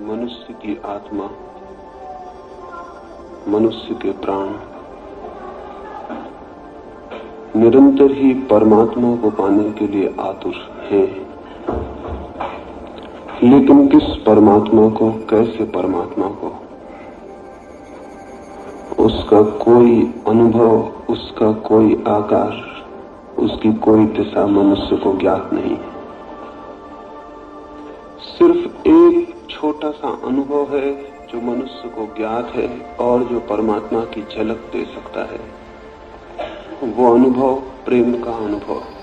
मनुष्य की आत्मा, मनुष्य के प्राण निरंतर ही परमात्मा को पाने के लिए आतुर हैं। लेकिन किस परमात्मा को, कैसे परमात्मा को, उसका कोई अनुभव, उसका कोई आकार, उसकी कोई दिशा मनुष्य को ज्ञात नहीं है। सिर्फ एक छोटा सा अनुभव है जो मनुष्य को ज्ञात है और जो परमात्मा की झलक दे सकता है। वो अनुभव प्रेम का अनुभव है।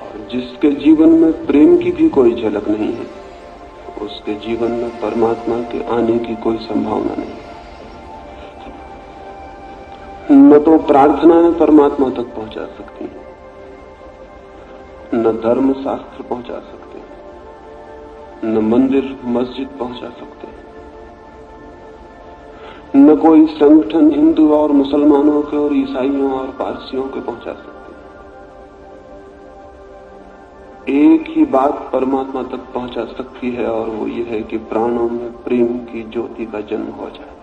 और जिसके जीवन में प्रेम की भी कोई झलक नहीं है, उसके जीवन में परमात्मा के आने की कोई संभावना नहीं। न तो प्रार्थनाएं परमात्मा तक पहुंचा सकती हैं, न धर्म शास्त्र पहुंचा सकते, न मंदिर मस्जिद पहुंचा सकते, न कोई संगठन हिंदू और मुसलमानों के और ईसाइयों और पारसियों के पहुंचा सकते। एक ही बात परमात्मा तक पहुंचा सकती है और वो ये है कि प्राणों में प्रेम की ज्योति का जन्म हो जाए।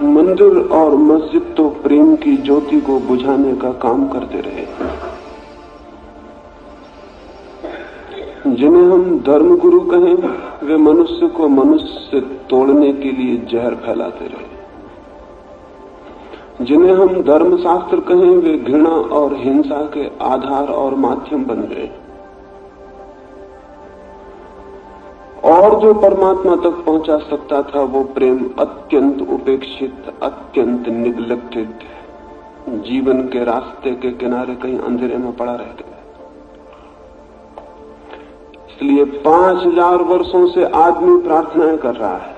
मंदिर और मस्जिद तो प्रेम की ज्योति को बुझाने का काम करते रहे। जिन्हें हम धर्म गुरु कहें, वे मनुष्य को मनुष्य से तोड़ने के लिए जहर फैलाते रहे। जिन्हें हम धर्म शास्त्र कहें, वे घृणा और हिंसा के आधार और माध्यम बन गए। और जो परमात्मा तक पहुंचा सकता था, वो प्रेम अत्यंत उपेक्षित, अत्यंत निग्लेक्टेड, जीवन के रास्ते के किनारे कहीं अंधेरे में पड़ा रह गया। इसलिए 5000 वर्षों से आदमी प्रार्थनाएं कर रहा है,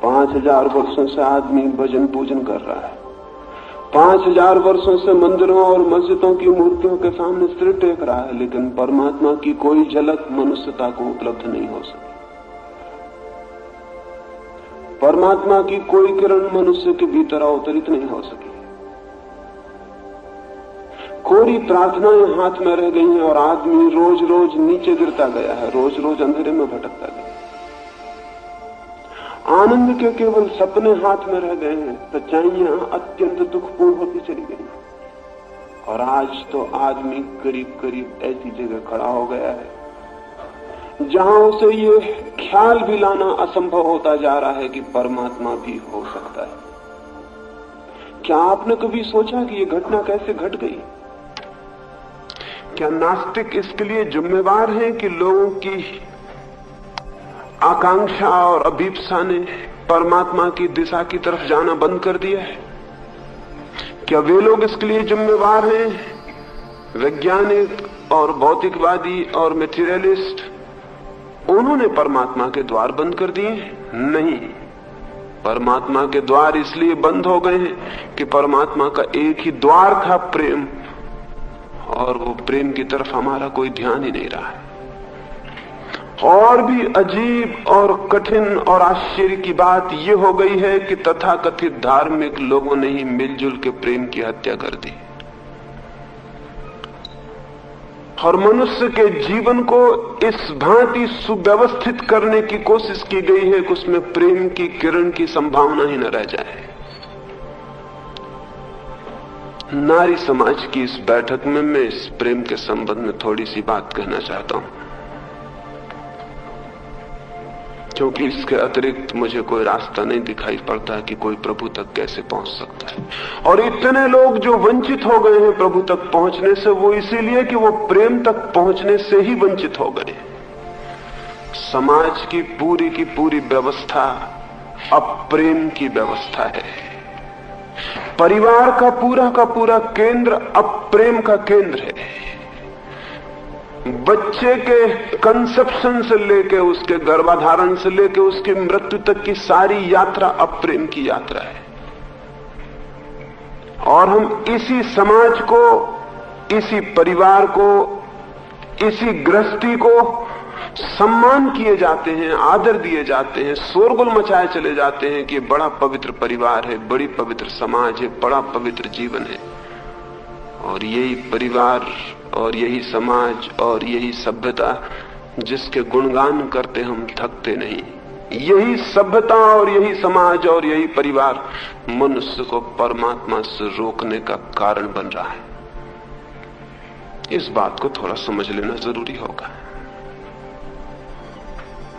5000 वर्षों से आदमी भजन पूजन कर रहा है, 5000 वर्षों से मंदिरों और मस्जिदों की मूर्तियों के सामने सिर टेक रहा है, लेकिन परमात्मा की कोई झलक मनुष्यता को उपलब्ध नहीं हो सकी। परमात्मा की कोई किरण मनुष्य के भीतर अवतरित नहीं हो सकी। कोरी प्रार्थनाएं हाथ में रह गई हैं और आदमी रोज रोज नीचे गिरता गया है, रोज रोज अंधेरे में भटकता गया। आनंद के केवल सपने हाथ में रह गए हैं, सच्चाइयां अत्यंत दुखपूर्ण होती चली गई। और आज तो आदमी करीब करीब ऐसी जगह खड़ा हो गया है जहां उसे ये ख्याल भी लाना असंभव होता जा रहा है कि परमात्मा भी हो सकता है। क्या आपने कभी सोचा कि ये घटना कैसे घट गई? क्या नास्तिक इसके लिए जिम्मेवार हैं कि लोगों की आकांक्षा और अभीप्सा ने परमात्मा की दिशा की तरफ जाना बंद कर दिया है? क्या वे लोग इसके लिए जिम्मेवार हैं, वैज्ञानिक और भौतिकवादी और मेटीरियलिस्ट? उन्होंने परमात्मा के द्वार बंद कर दिए? नहीं, परमात्मा के द्वार इसलिए बंद हो गए हैं कि परमात्मा का एक ही द्वार था, प्रेम, और वो प्रेम की तरफ हमारा कोई ध्यान ही नहीं रहा है। और भी अजीब और कठिन और आश्चर्य की बात यह हो गई है कि तथाकथित धार्मिक लोगों ने ही मिलजुल के प्रेम की हत्या कर दी और मनुष्य के जीवन को इस भांति सुव्यवस्थित करने की कोशिश की गई है कि उसमें प्रेम की किरण की संभावना ही न रह जाए। नारी समाज की इस बैठक में मैं इस प्रेम के संबंध में थोड़ी सी बात कहना चाहता हूं, क्योंकि इसके अतिरिक्त मुझे कोई रास्ता नहीं दिखाई पड़ता कि कोई प्रभु तक कैसे पहुंच सकता है। और इतने लोग जो वंचित हो गए हैं प्रभु तक पहुंचने से, वो इसीलिए कि वो प्रेम तक पहुंचने से ही वंचित हो गए। समाज की पूरी व्यवस्था अब प्रेम की व्यवस्था है। परिवार का पूरा केंद्र अब प्रेम का केंद्र है। बच्चे के कंसेप्शन से लेके, उसके गर्भाधारण से लेके उसकी मृत्यु तक की सारी यात्रा अब प्रेम की यात्रा है। और हम इसी समाज को, इसी परिवार को, इसी गृहस्थी को सम्मान किए जाते हैं, आदर दिए जाते हैं, शोरगुल मचाए चले जाते हैं कि बड़ा पवित्र परिवार है, बड़ी पवित्र समाज है, बड़ा पवित्र जीवन है। और यही परिवार और यही समाज और यही सभ्यता जिसके गुणगान करते हम थकते नहीं। यही सभ्यता और यही समाज और यही परिवार मनुष्य को परमात्मा से रोकने का कारण बन रहा है। इस बात को थोड़ा समझ लेना जरूरी होगा।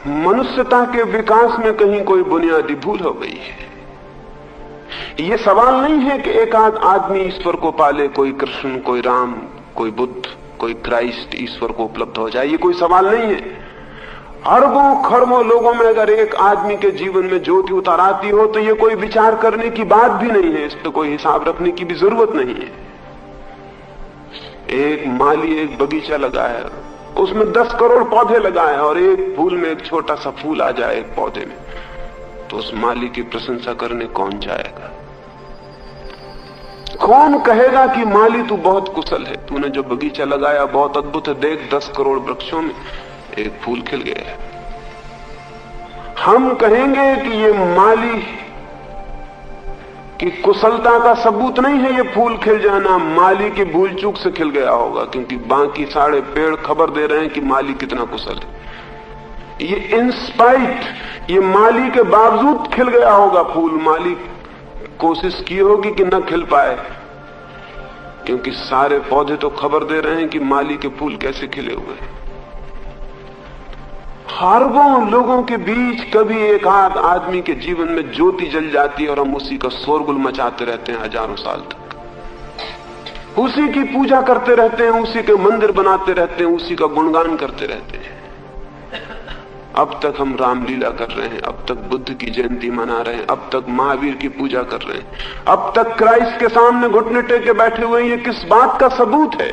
मनुष्यता के विकास में कहीं कोई बुनियादी भूल हो गई है। यह सवाल नहीं है कि एक आध आदमी ईश्वर को पाले, कोई कृष्ण, कोई राम, कोई बुद्ध, कोई क्राइस्ट ईश्वर को उपलब्ध हो जाए। ये कोई सवाल नहीं है। अरबों खरबों लोगों में अगर एक आदमी के जीवन में ज्योति उतर आती हो तो ये कोई विचार करने की बात भी नहीं है, इस पर कोई हिसाब रखने की भी जरूरत नहीं है। एक माली एक बगीचा लगाया, उसमें 10 करोड़ पौधे लगाए और एक फूल में एक छोटा सा फूल आ जाए एक पौधे में, तो उस माली की प्रशंसा करने कौन जाएगा? कौन कहेगा कि माली तू बहुत कुशल है, तूने जो बगीचा लगाया बहुत अद्भुत है, देख 10 करोड़ वृक्षों में एक फूल खिल गया है। हम कहेंगे कि ये माली की कुशलता का सबूत नहीं है ये फूल खिल जाना, माली की भूल चूक से खिल गया होगा, क्योंकि बाकी सारे पेड़ खबर दे रहे हैं कि माली कितना कुशल है। ये इंस्पाइट, ये माली के बावजूद खिल गया होगा फूल। माली कोशिश की होगी कि न खिल पाए, क्योंकि सारे पौधे तो खबर दे रहे हैं कि माली के फूल कैसे खिले हुए हैं। अरबों लोगों के बीच कभी एक आध आदमी के जीवन में ज्योति जल जाती है और हम उसी का शोरगुल मचाते रहते हैं हजारों साल तक, उसी की पूजा करते रहते हैं, उसी के मंदिर बनाते रहते हैं, उसी का गुणगान करते रहते हैं। अब तक हम रामलीला कर रहे हैं, अब तक बुद्ध की जयंती मना रहे हैं, अब तक महावीर की पूजा कर रहे हैं, अब तक क्राइस्ट के सामने घुटने टेके बैठे हुए हैं। ये किस बात का सबूत है?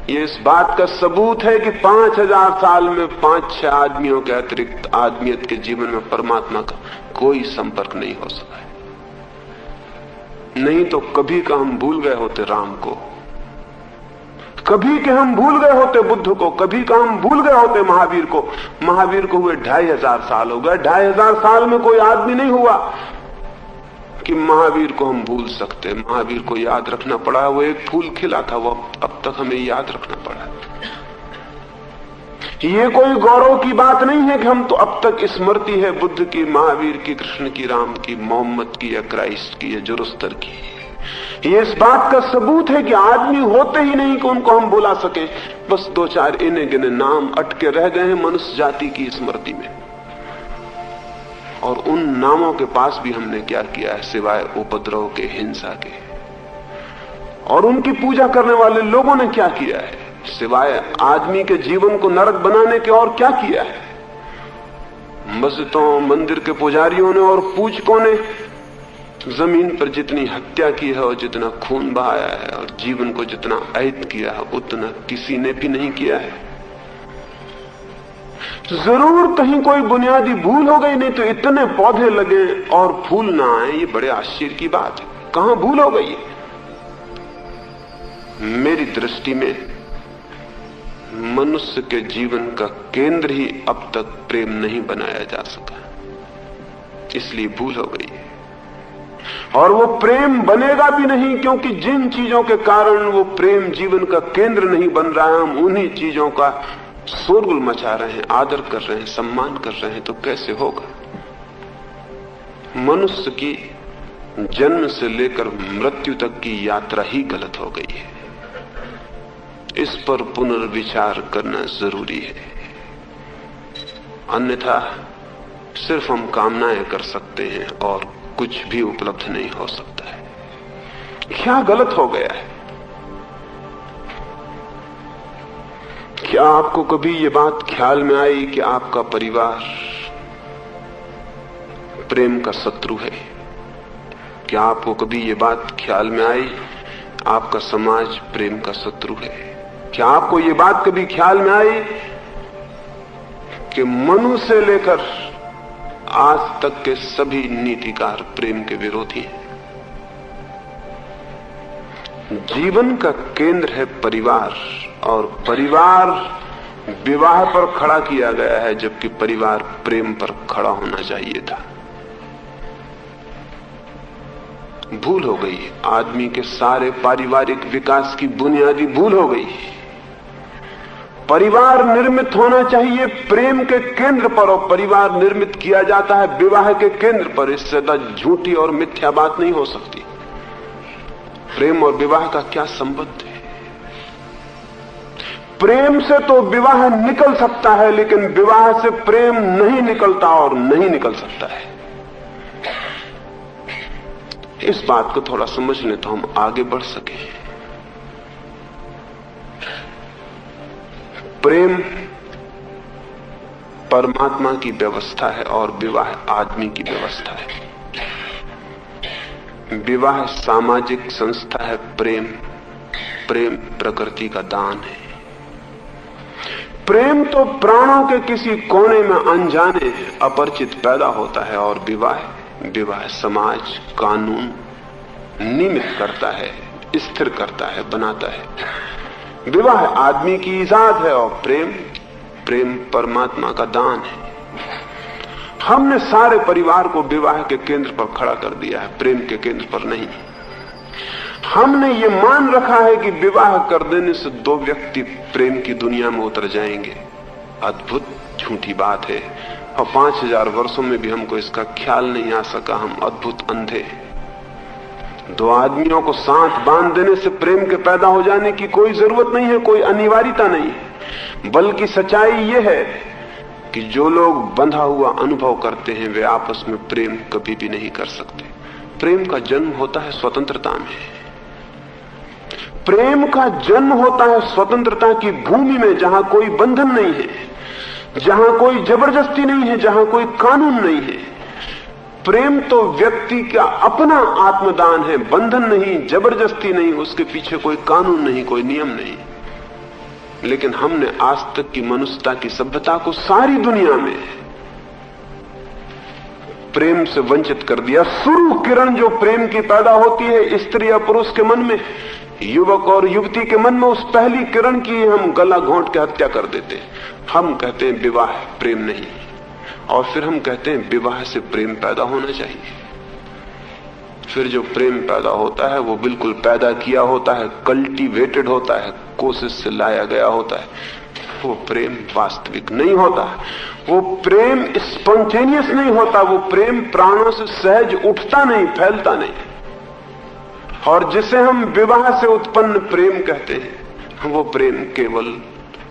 ये इस बात का सबूत है कि 5000 साल में 5-6 आदमियों के अतिरिक्त आदमियत के जीवन में परमात्मा का कोई संपर्क नहीं हो सका है। नहीं तो कभी का हम भूल गए होते राम को, कभी के हम भूल गए होते बुद्ध को, कभी का हम भूल गए होते महावीर को। महावीर को हुए 2500 साल हो गए। 2500 साल में कोई आदमी नहीं हुआ कि महावीर को हम भूल सकते। महावीर को याद रखना पड़ा, वो एक फूल खिला था, वो अब तक हमें याद रखना पड़ा। ये कोई गौरव की बात नहीं है कि हम तो अब तक स्मृति है बुद्ध की, महावीर की, कृष्ण की, राम की, मोहम्मद की या क्राइस्ट की या जुरुस्तर की। ये इस बात का सबूत है कि आदमी होते ही नहीं कि उनको हम बुला सके। बस 2-4 इने गिने नाम अटके रह गए हैं मनुष्य जाति की स्मृति में, और उन नामों के पास भी हमने क्या किया है सिवाय उपद्रव के, हिंसा के। और उनकी पूजा करने वाले लोगों ने क्या किया है सिवाय आदमी के जीवन को नरक बनाने के, और क्या किया है? मस्जिदों मंदिर के पुजारियों ने और पूजकों ने जमीन पर जितनी हत्या की है और जितना खून बहाया है और जीवन को जितना ऐद किया है उतना किसी ने भी नहीं किया है। जरूर कहीं कोई बुनियादी भूल हो गई, नहीं तो इतने पौधे लगे और फूल ना आए, ये बड़े आश्चर्य की बात है। कहां भूल हो गई? मेरी दृष्टि में मनुष्य के जीवन का केंद्र ही अब तक प्रेम नहीं बनाया जा सका, इसलिए भूल हो गई है। और वो प्रेम बनेगा भी नहीं, क्योंकि जिन चीजों के कारण वो प्रेम जीवन का केंद्र नहीं बन रहा है, हम उन्हीं चीजों का शोरगुल मचा रहे हैं, आदर कर रहे हैं, सम्मान कर रहे हैं, तो कैसे होगा? मनुष्य की जन्म से लेकर मृत्यु तक की यात्रा ही गलत हो गई है। इस पर पुनर्विचार करना जरूरी है, अन्यथा सिर्फ हम कामनाएं कर सकते हैं और कुछ भी उपलब्ध नहीं हो सकता है। क्या गलत हो गया है? क्या आपको कभी ये बात ख्याल में आई कि आपका परिवार प्रेम का शत्रु है? क्या आपको कभी ये बात ख्याल में आई आपका समाज प्रेम का शत्रु है? क्या आपको ये बात कभी ख्याल में आई कि मनु से लेकर आज तक के सभी नीतिकार प्रेम के विरोधी हैं? जीवन का केंद्र है परिवार, और परिवार विवाह पर खड़ा किया गया है, जबकि परिवार प्रेम पर खड़ा होना चाहिए था। भूल हो गई, आदमी के सारे पारिवारिक विकास की बुनियादी भूल हो गई। परिवार निर्मित होना चाहिए प्रेम के केंद्र पर, और परिवार निर्मित किया जाता है विवाह के केंद्र पर। इससे ज्यादा झूठी और मिथ्या बात नहीं हो सकती। प्रेम और विवाह का क्या संबंध है? प्रेम से तो विवाह निकल सकता है, लेकिन विवाह से प्रेम नहीं निकलता और नहीं निकल सकता है। इस बात को थोड़ा समझ लें तो हम आगे बढ़ सके। प्रेम परमात्मा की व्यवस्था है और विवाह आदमी की व्यवस्था है। विवाह सामाजिक संस्था है, प्रेम प्रकृति का दान है। प्रेम तो प्राणों के किसी कोने में अनजाने अपरिचित पैदा होता है, और विवाह समाज कानून नियमित करता है, स्थिर करता है, बनाता है। विवाह आदमी की इजाद है और प्रेम परमात्मा का दान है। हमने सारे परिवार को विवाह के केंद्र पर खड़ा कर दिया है, प्रेम के केंद्र पर नहीं। हमने ये मान रखा है कि विवाह कर देने से दो व्यक्ति प्रेम की दुनिया में उतर जाएंगे। अद्भुत झूठी बात है, और 5000 वर्षों में भी हमको इसका ख्याल नहीं आ सका। हम अद्भुत अंधे। दो आदमियों को साथ बांध देने से प्रेम के पैदा हो जाने की कोई जरूरत नहीं है, कोई अनिवार्यता नहीं है। बल्कि सच्चाई यह है कि जो लोग बंधा हुआ अनुभव करते हैं वे आपस में प्रेम कभी भी नहीं कर सकते। प्रेम का जन्म होता है स्वतंत्रता में। प्रेम का जन्म होता है स्वतंत्रता की भूमि में, जहां कोई बंधन नहीं है, जहां कोई जबरदस्ती नहीं है, जहां कोई कानून नहीं है। प्रेम तो व्यक्ति का अपना आत्मदान है, बंधन नहीं, जबरदस्ती नहीं, उसके पीछे कोई कानून नहीं, कोई नियम नहीं। लेकिन हमने आज तक की मनुष्यता की सभ्यता को सारी दुनिया में प्रेम से वंचित कर दिया। शुरू किरण जो प्रेम की पैदा होती है स्त्री या पुरुष के मन में, युवक और युवती के मन में, उस पहली किरण की हम गला घोंट के हत्या कर देते। हम कहते हैं विवाह प्रेम नहीं, और फिर हम कहते हैं विवाह से प्रेम पैदा होना चाहिए। फिर जो प्रेम पैदा होता है वो बिल्कुल पैदा किया होता है, कल्टीवेटेड होता है, कोशिश से लाया गया होता है। वो प्रेम वास्तविक नहीं होता, वो प्रेम स्पॉन्टेनियस नहीं होता, वो प्रेम प्राणों से सहज उठता नहीं, फैलता नहीं। और जिसे हम विवाह से उत्पन्न प्रेम कहते हैं, वो प्रेम केवल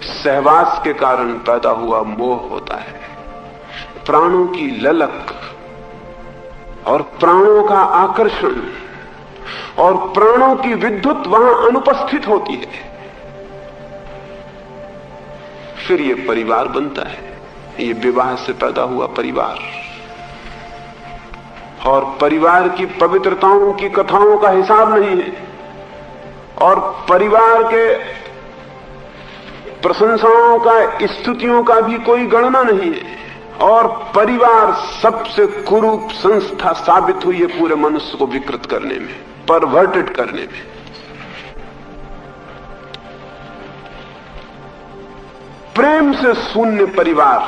सहवास के कारण पैदा हुआ मोह होता है। प्राणों की ललक और प्राणों का आकर्षण और प्राणों की विद्युत वहां अनुपस्थित होती है। फिर ये परिवार बनता है, ये विवाह से पैदा हुआ परिवार। और परिवार की पवित्रताओं की कथाओं का हिसाब नहीं है, और परिवार के प्रशंसाओं का, स्तुतियों का भी कोई गणना नहीं है। और परिवार सबसे कुरूप संस्था साबित हुई है पूरे मनुष्य को विकृत करने में, परवर्टेड करने में। प्रेम से शून्य परिवार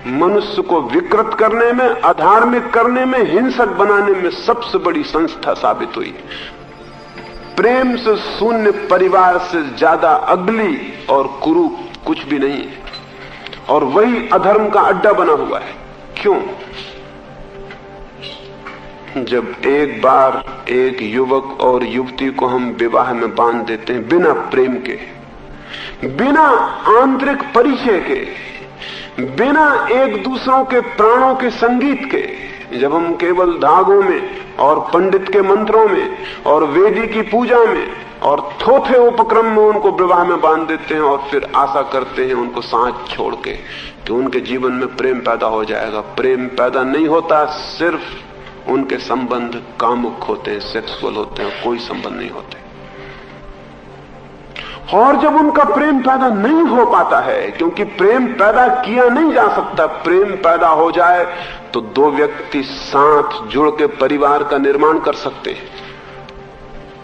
मनुष्य को विकृत करने में, अधार्मिक करने में, हिंसक बनाने में सबसे बड़ी संस्था साबित हुई। प्रेम से शून्य परिवार से ज्यादा अगली और कुरूप कुछ भी नहीं है, और वही अधर्म का अड्डा बना हुआ है। क्यों? जब एक बार एक युवक और युवती को हम विवाह में बांध देते हैं बिना प्रेम के, बिना आंतरिक परिचय के, बिना एक दूसरों के प्राणों के संगीत के, जब हम केवल धागों में और पंडित के मंत्रों में और वेदी की पूजा में और थोथे उपक्रम में उनको विवाह में बांध देते हैं, और फिर आशा करते हैं उनको सांस छोड़ के कि उनके जीवन में प्रेम पैदा हो जाएगा। प्रेम पैदा नहीं होता, सिर्फ उनके संबंध कामुक होते हैं, सेक्सुअल होते हैं, कोई संबंध नहीं होते। और जब उनका प्रेम पैदा नहीं हो पाता है, क्योंकि प्रेम पैदा किया नहीं जा सकता, प्रेम पैदा हो जाए तो दो व्यक्ति साथ जुड़ के परिवार का निर्माण कर सकते हैं।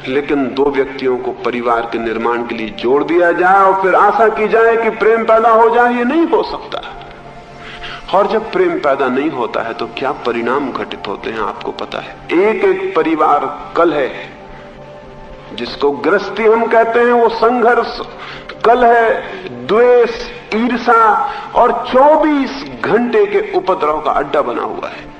लेकिन दो व्यक्तियों को परिवार के निर्माण के लिए जोड़ दिया जाए और फिर आशा की जाए कि प्रेम पैदा हो जाए, ये नहीं हो सकता। और जब प्रेम पैदा नहीं होता है तो क्या परिणाम घटित होते हैं आपको पता है। एक एक परिवार कल है, जिसको गृहस्थी हम कहते हैं, वो संघर्ष कलह, द्वेष, ईर्षा और 24 घंटे के उपद्रव का अड्डा बना हुआ है।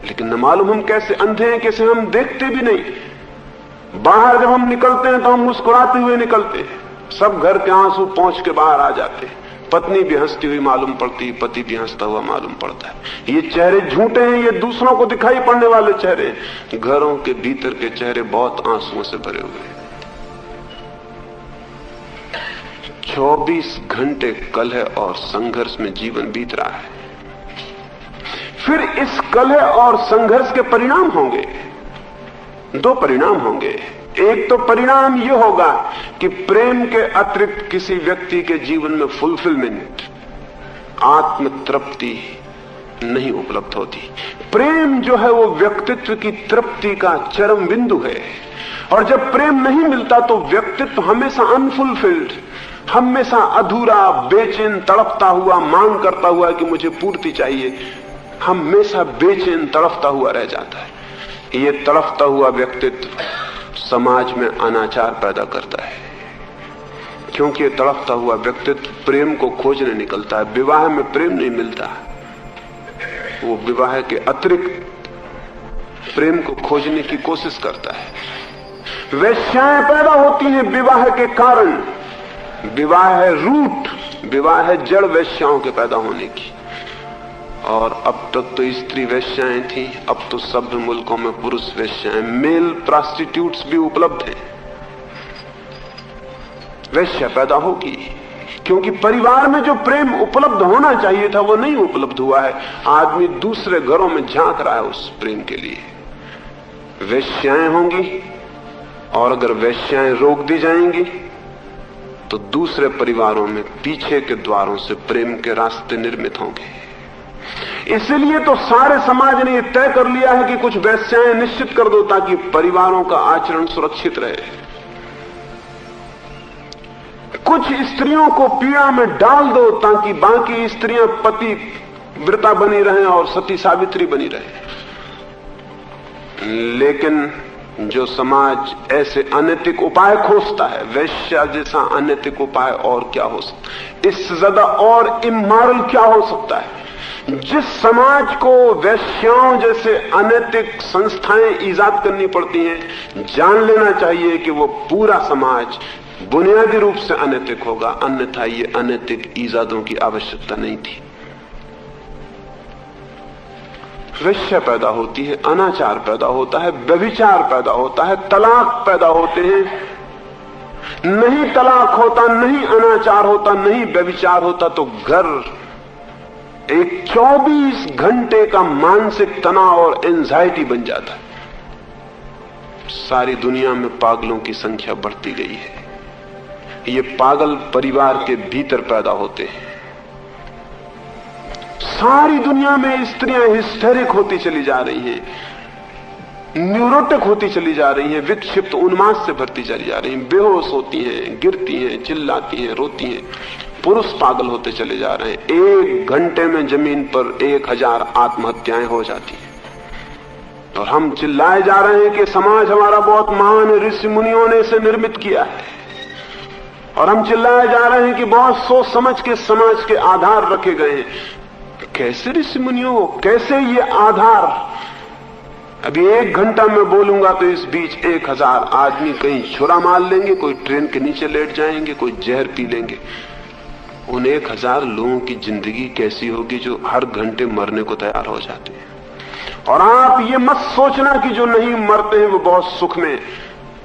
लेकिन न मालूम हम कैसे अंधे हैं, कैसे हम देखते भी नहीं। बाहर जब हम निकलते हैं तो हम मुस्कुराते हुए निकलते हैं, सब घर के आंसू पहुंच के बाहर आ जाते हैं। पत्नी भी हंसती हुई मालूम पड़ती, पति भी हंसता हुआ मालूम पड़ता है। ये चेहरे झूठे हैं, ये दूसरों को दिखाई पड़ने वाले चेहरे हैं। घरों के भीतर के चेहरे बहुत आंसुओं से भरे हुए हैं। 24 घंटे कलह और संघर्ष में जीवन बीत रहा है। फिर इस कलह और संघर्ष के परिणाम होंगे, 2 परिणाम होंगे। एक तो परिणाम यह होगा कि प्रेम के अतिरिक्त किसी व्यक्ति के जीवन में फुलफिलमेंट, आत्म तृप्ति नहीं उपलब्ध होती। प्रेम जो है वो व्यक्तित्व की तृप्ति का चरम बिंदु है, और जब प्रेम नहीं मिलता तो व्यक्तित्व हमेशा अनफुलफिल्ड, हमेशा अधूरा, बेचैन, तड़पता हुआ, मांग करता हुआ कि मुझे पूर्ति चाहिए, हमेशा बेचैन तड़पता हुआ रह जाता है। ये तड़पता हुआ व्यक्तित्व समाज में अनाचार पैदा करता है, क्योंकि ये तड़पता हुआ व्यक्तित्व प्रेम को खोजने निकलता है। विवाह में प्रेम नहीं मिलता, वो विवाह के अतिरिक्त प्रेम को खोजने की कोशिश करता है। वेश्याएं पैदा होती हैं विवाह के कारण। विवाह है रूट, विवाह है जड़ वेश्याओं के पैदा होने की। और अब तक तो स्त्री वेश्याएं थी, अब तो सभ्य मुल्कों में पुरुष वेश्याएं, मेल प्रोस्टिट्यूट्स भी उपलब्ध हैं। वेश्या पैदा होगी क्योंकि परिवार में जो प्रेम उपलब्ध होना चाहिए था वो नहीं उपलब्ध हुआ है। आदमी दूसरे घरों में झांक रहा है उस प्रेम के लिए। वेश्याएं होंगी, और अगर वेश्याएं रोक दी जाएंगी तो दूसरे परिवारों में पीछे के द्वारों से प्रेम के रास्ते निर्मित होंगे। इसलिए तो सारे समाज ने यह तय कर लिया है कि कुछ वेश्याएं निश्चित कर दो ताकि परिवारों का आचरण सुरक्षित रहे। कुछ स्त्रियों को पीड़ा में डाल दो ताकि बाकी स्त्रियां पति व्रता बनी रहें और सती सावित्री बनी रहें। लेकिन जो समाज ऐसे अनैतिक उपाय खोजता है, वेश्या जैसा अनैतिक उपाय और क्या हो सकता, इससे ज्यादा और इमोरल क्या हो सकता है। जिस समाज को वेश्याओं जैसे अनैतिक संस्थाएं ईजाद करनी पड़ती हैं, जान लेना चाहिए कि वो पूरा समाज बुनियादी रूप से अनैतिक होगा, अन्यथा ये अनैतिक ईजादों की आवश्यकता नहीं थी। वेश्या पैदा होती है, अनाचार पैदा होता है, व्यभिचार पैदा होता है, तलाक पैदा होते हैं। नहीं तलाक होता, नहीं अनाचार होता, नहीं व्यभिचार होता तो घर एक 24 घंटे का मानसिक तनाव और एंजाइटी बन जाता है। सारी दुनिया में पागलों की संख्या बढ़ती गई है। ये पागल परिवार के भीतर पैदा होते हैं। सारी दुनिया में स्त्रियां हिस्टेरिक होती चली जा रही हैं, न्यूरोटिक होती चली जा रही हैं, विक्षिप्त उन्माद से भरती चली जा रही हैं, बेहोश होती हैं, गिरती हैं, चिल्लाती हैं, रोती हैं। पुरुष पागल होते चले जा रहे हैं। 1 घंटे में जमीन पर 1000 आत्महत्याएं हो जाती हैं, और हम चिल्लाए जा रहे हैं कि समाज हमारा बहुत महान है, ऋषि मुनियों ने इसे निर्मित किया है। और हम चिल्लाए जा रहे हैं कि बहुत सोच समझ के समाज के आधार रखे गए हैं। कैसे ऋषि मुनियों, कैसे ये आधार? अभी 1 घंटा में बोलूंगा तो इस बीच 1000 आदमी कहीं छुरा मार लेंगे, कोई ट्रेन के नीचे लेट जाएंगे, कोई जहर पी लेंगे। उन 1000 लोगों की जिंदगी कैसी होगी जो हर घंटे मरने को तैयार हो जाते हैं। और आप ये मत सोचना कि जो नहीं मरते हैं वो बहुत सुख में।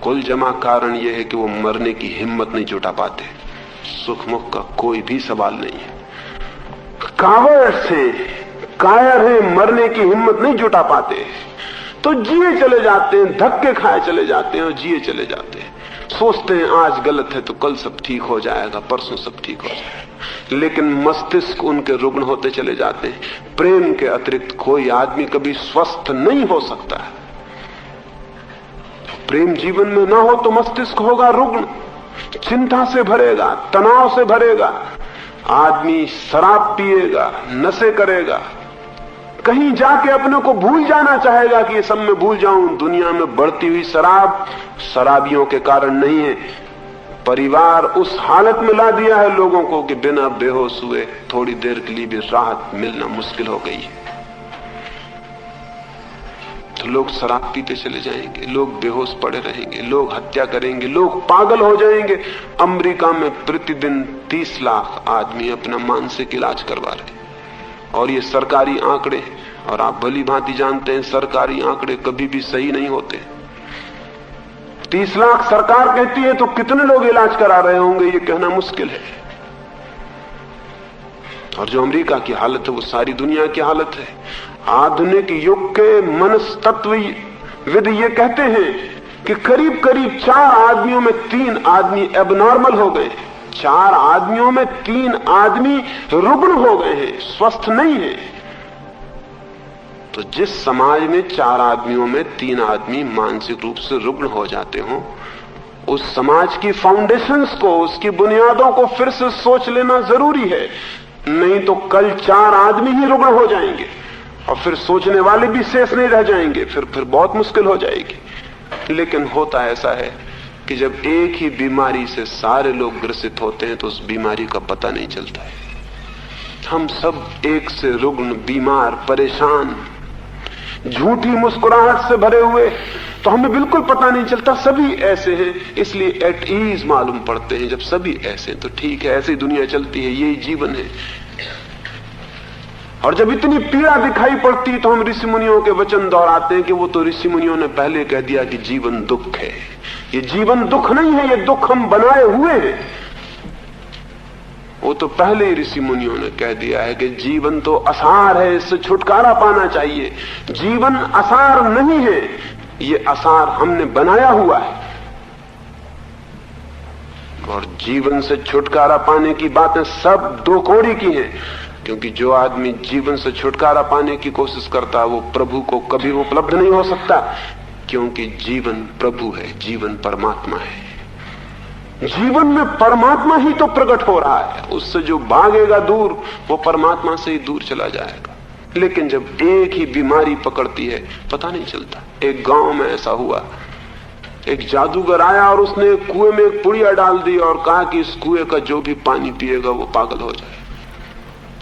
कुल जमा कारण यह है कि वो मरने की हिम्मत नहीं जुटा पाते। सुख मुख का कोई भी सवाल नहीं है। कावर्ड्स हैं, कायर हैं, मरने की हिम्मत नहीं जुटा पाते तो जिए चले जाते हैं, धक्के खाए चले जाते हैं और जिए चले जाते हैं। सोचते हैं आज गलत है तो कल सब ठीक हो जाएगा, परसों सब ठीक हो जाएगा। लेकिन मस्तिष्क उनके रुग्ण होते चले जाते हैं। प्रेम के अतिरिक्त कोई आदमी कभी स्वस्थ नहीं हो सकता है। प्रेम जीवन में ना हो तो मस्तिष्क होगा रुग्ण, चिंता से भरेगा, तनाव से भरेगा। आदमी शराब पिएगा, नशे करेगा, कहीं जाके अपने को भूल जाना चाहेगा कि ये सब मैं भूल जाऊं। दुनिया में बढ़ती हुई शराब शराबियों के कारण नहीं है, परिवार उस हालत में ला दिया है लोगों को कि बिना बेहोश हुए थोड़ी देर के लिए भी राहत मिलना मुश्किल हो गई है। तो लोग शराब पीते चले जाएंगे, लोग बेहोश पड़े रहेंगे, लोग हत्या करेंगे, लोग पागल हो जाएंगे। अमेरिका में प्रतिदिन 30 लाख आदमी अपना मानसिक इलाज करवा रहे हैं और ये सरकारी आंकड़े हैं। और आप भली भांति जानते हैं सरकारी आंकड़े कभी भी सही नहीं होते। 30 लाख सरकार कहती है तो कितने लोग इलाज करा रहे होंगे ये कहना मुश्किल है। और जो अमेरिका की हालत है वो सारी दुनिया की हालत है। आधुनिक युग के मनस्तत्वविद ये कहते हैं कि करीब करीब 4 आदमियों में 3 आदमी एबनॉर्मल हो गए। 4 आदमियों में 3 आदमी रुग्ण हो गए हैं, स्वस्थ नहीं है। तो जिस समाज में 4 आदमियों में 3 आदमी मानसिक रूप से रुग्ण हो जाते हो, उस समाज की फाउंडेशंस को, उसकी बुनियादों को फिर से सोच लेना जरूरी है। नहीं तो कल 4 आदमी ही रुग्ण हो जाएंगे और फिर सोचने वाले भी शेष नहीं रह जाएंगे, फिर बहुत मुश्किल हो जाएगी। लेकिन होता ऐसा है कि जब एक ही बीमारी से सारे लोग ग्रसित होते हैं तो उस बीमारी का पता नहीं चलता है। हम सब एक से रुग्ण, बीमार, परेशान, झूठी मुस्कुराहट से भरे हुए, तो हमें बिल्कुल पता नहीं चलता सभी ऐसे हैं, इसलिए एट ईज मालूम पड़ते हैं। जब सभी ऐसे हैं तो ठीक है, ऐसी दुनिया चलती है, यही जीवन है। और जब इतनी पीड़ा दिखाई पड़ती तो हम ऋषि मुनियों के वचन दोहराते हैं कि वो तो ऋषि मुनियों ने पहले कह दिया कि जीवन दुख है। ये जीवन दुख नहीं है, ये दुख हम बनाए हुए हैं। वो तो पहले ही ऋषि मुनियों ने कह दिया है कि जीवन तो असार है, इससे छुटकारा पाना चाहिए। जीवन असार नहीं है, ये असार हमने बनाया हुआ है। और जीवन से छुटकारा पाने की बातें सब 2 कौड़ी की हैं, क्योंकि जो आदमी जीवन से छुटकारा पाने की कोशिश करता है वो प्रभु को कभी उपलब्ध नहीं हो सकता, क्योंकि जीवन प्रभु है, जीवन परमात्मा है। जीवन में परमात्मा ही तो प्रकट हो रहा है। उससे जो भागेगा दूर वो परमात्मा से ही दूर चला जाएगा। लेकिन जब एक ही बीमारी पकड़ती है पता नहीं चलता। एक गांव में ऐसा हुआ, एक जादूगर आया और उसने कुएं में एक पुड़िया डाल दी और कहा कि इस कुएं का जो भी पानी पिएगा वो पागल हो जाए।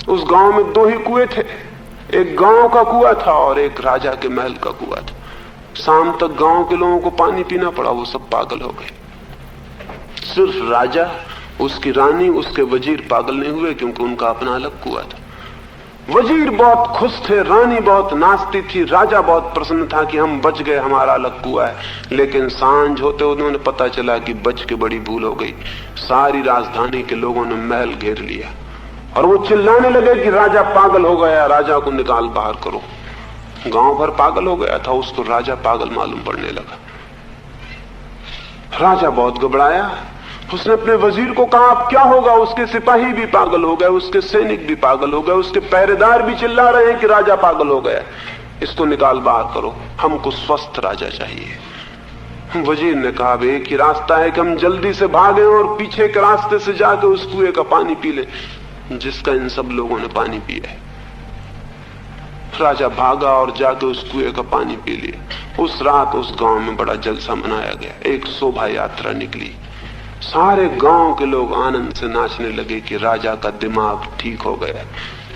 उस गांव में 2 ही कुएं थे, एक गांव का कुआं था और एक राजा के महल का कुआं था। शाम तक गांव के लोगों को पानी पीना पड़ा, वो सब पागल हो गए। सिर्फ राजा, उसकी रानी, उसके वजीर पागल नहीं हुए, क्योंकि उनका अपना अलग कुआं था। वजीर बहुत खुश थे, रानी बहुत नाचती थी, राजा बहुत प्रसन्न था कि हम बच गए, हमारा अलग कुआं है। लेकिन सांझ होते उन्होंने पता चला कि बच के बड़ी भूल हो गई। सारी राजधानी के लोगों ने महल घेर लिया और वो चिल्लाने लगे कि राजा पागल हो गया, राजा को निकाल बाहर करो। गांव भर पागल हो गया था, उसको राजा पागल मालूम पड़ने लगा। राजा बहुत घबराया, उसने अपने वजीर को कहा अब क्या होगा। उसके सिपाही भी पागल हो गए, उसके सैनिक भी पागल हो गए, उसके पहरेदार भी चिल्ला रहे हैं कि राजा पागल हो गया, इसको निकाल बाहर करो, हमको स्वस्थ राजा चाहिए। वजीर ने कहा अब एक ही रास्ता है कि हम जल्दी से भागें और पीछे के रास्ते से जाकर उस कुएं का पानी पी लें जिसका इन सब लोगों ने पानी पिया है। राजा भागा और जाके उस कुएं का पानी पी लिया। उस रात उस गांव में बड़ा जलसा मनाया गया, एक शोभा यात्रा निकली। सारे गांव के लोग आनंद से नाचने लगे कि राजा का दिमाग ठीक हो गया।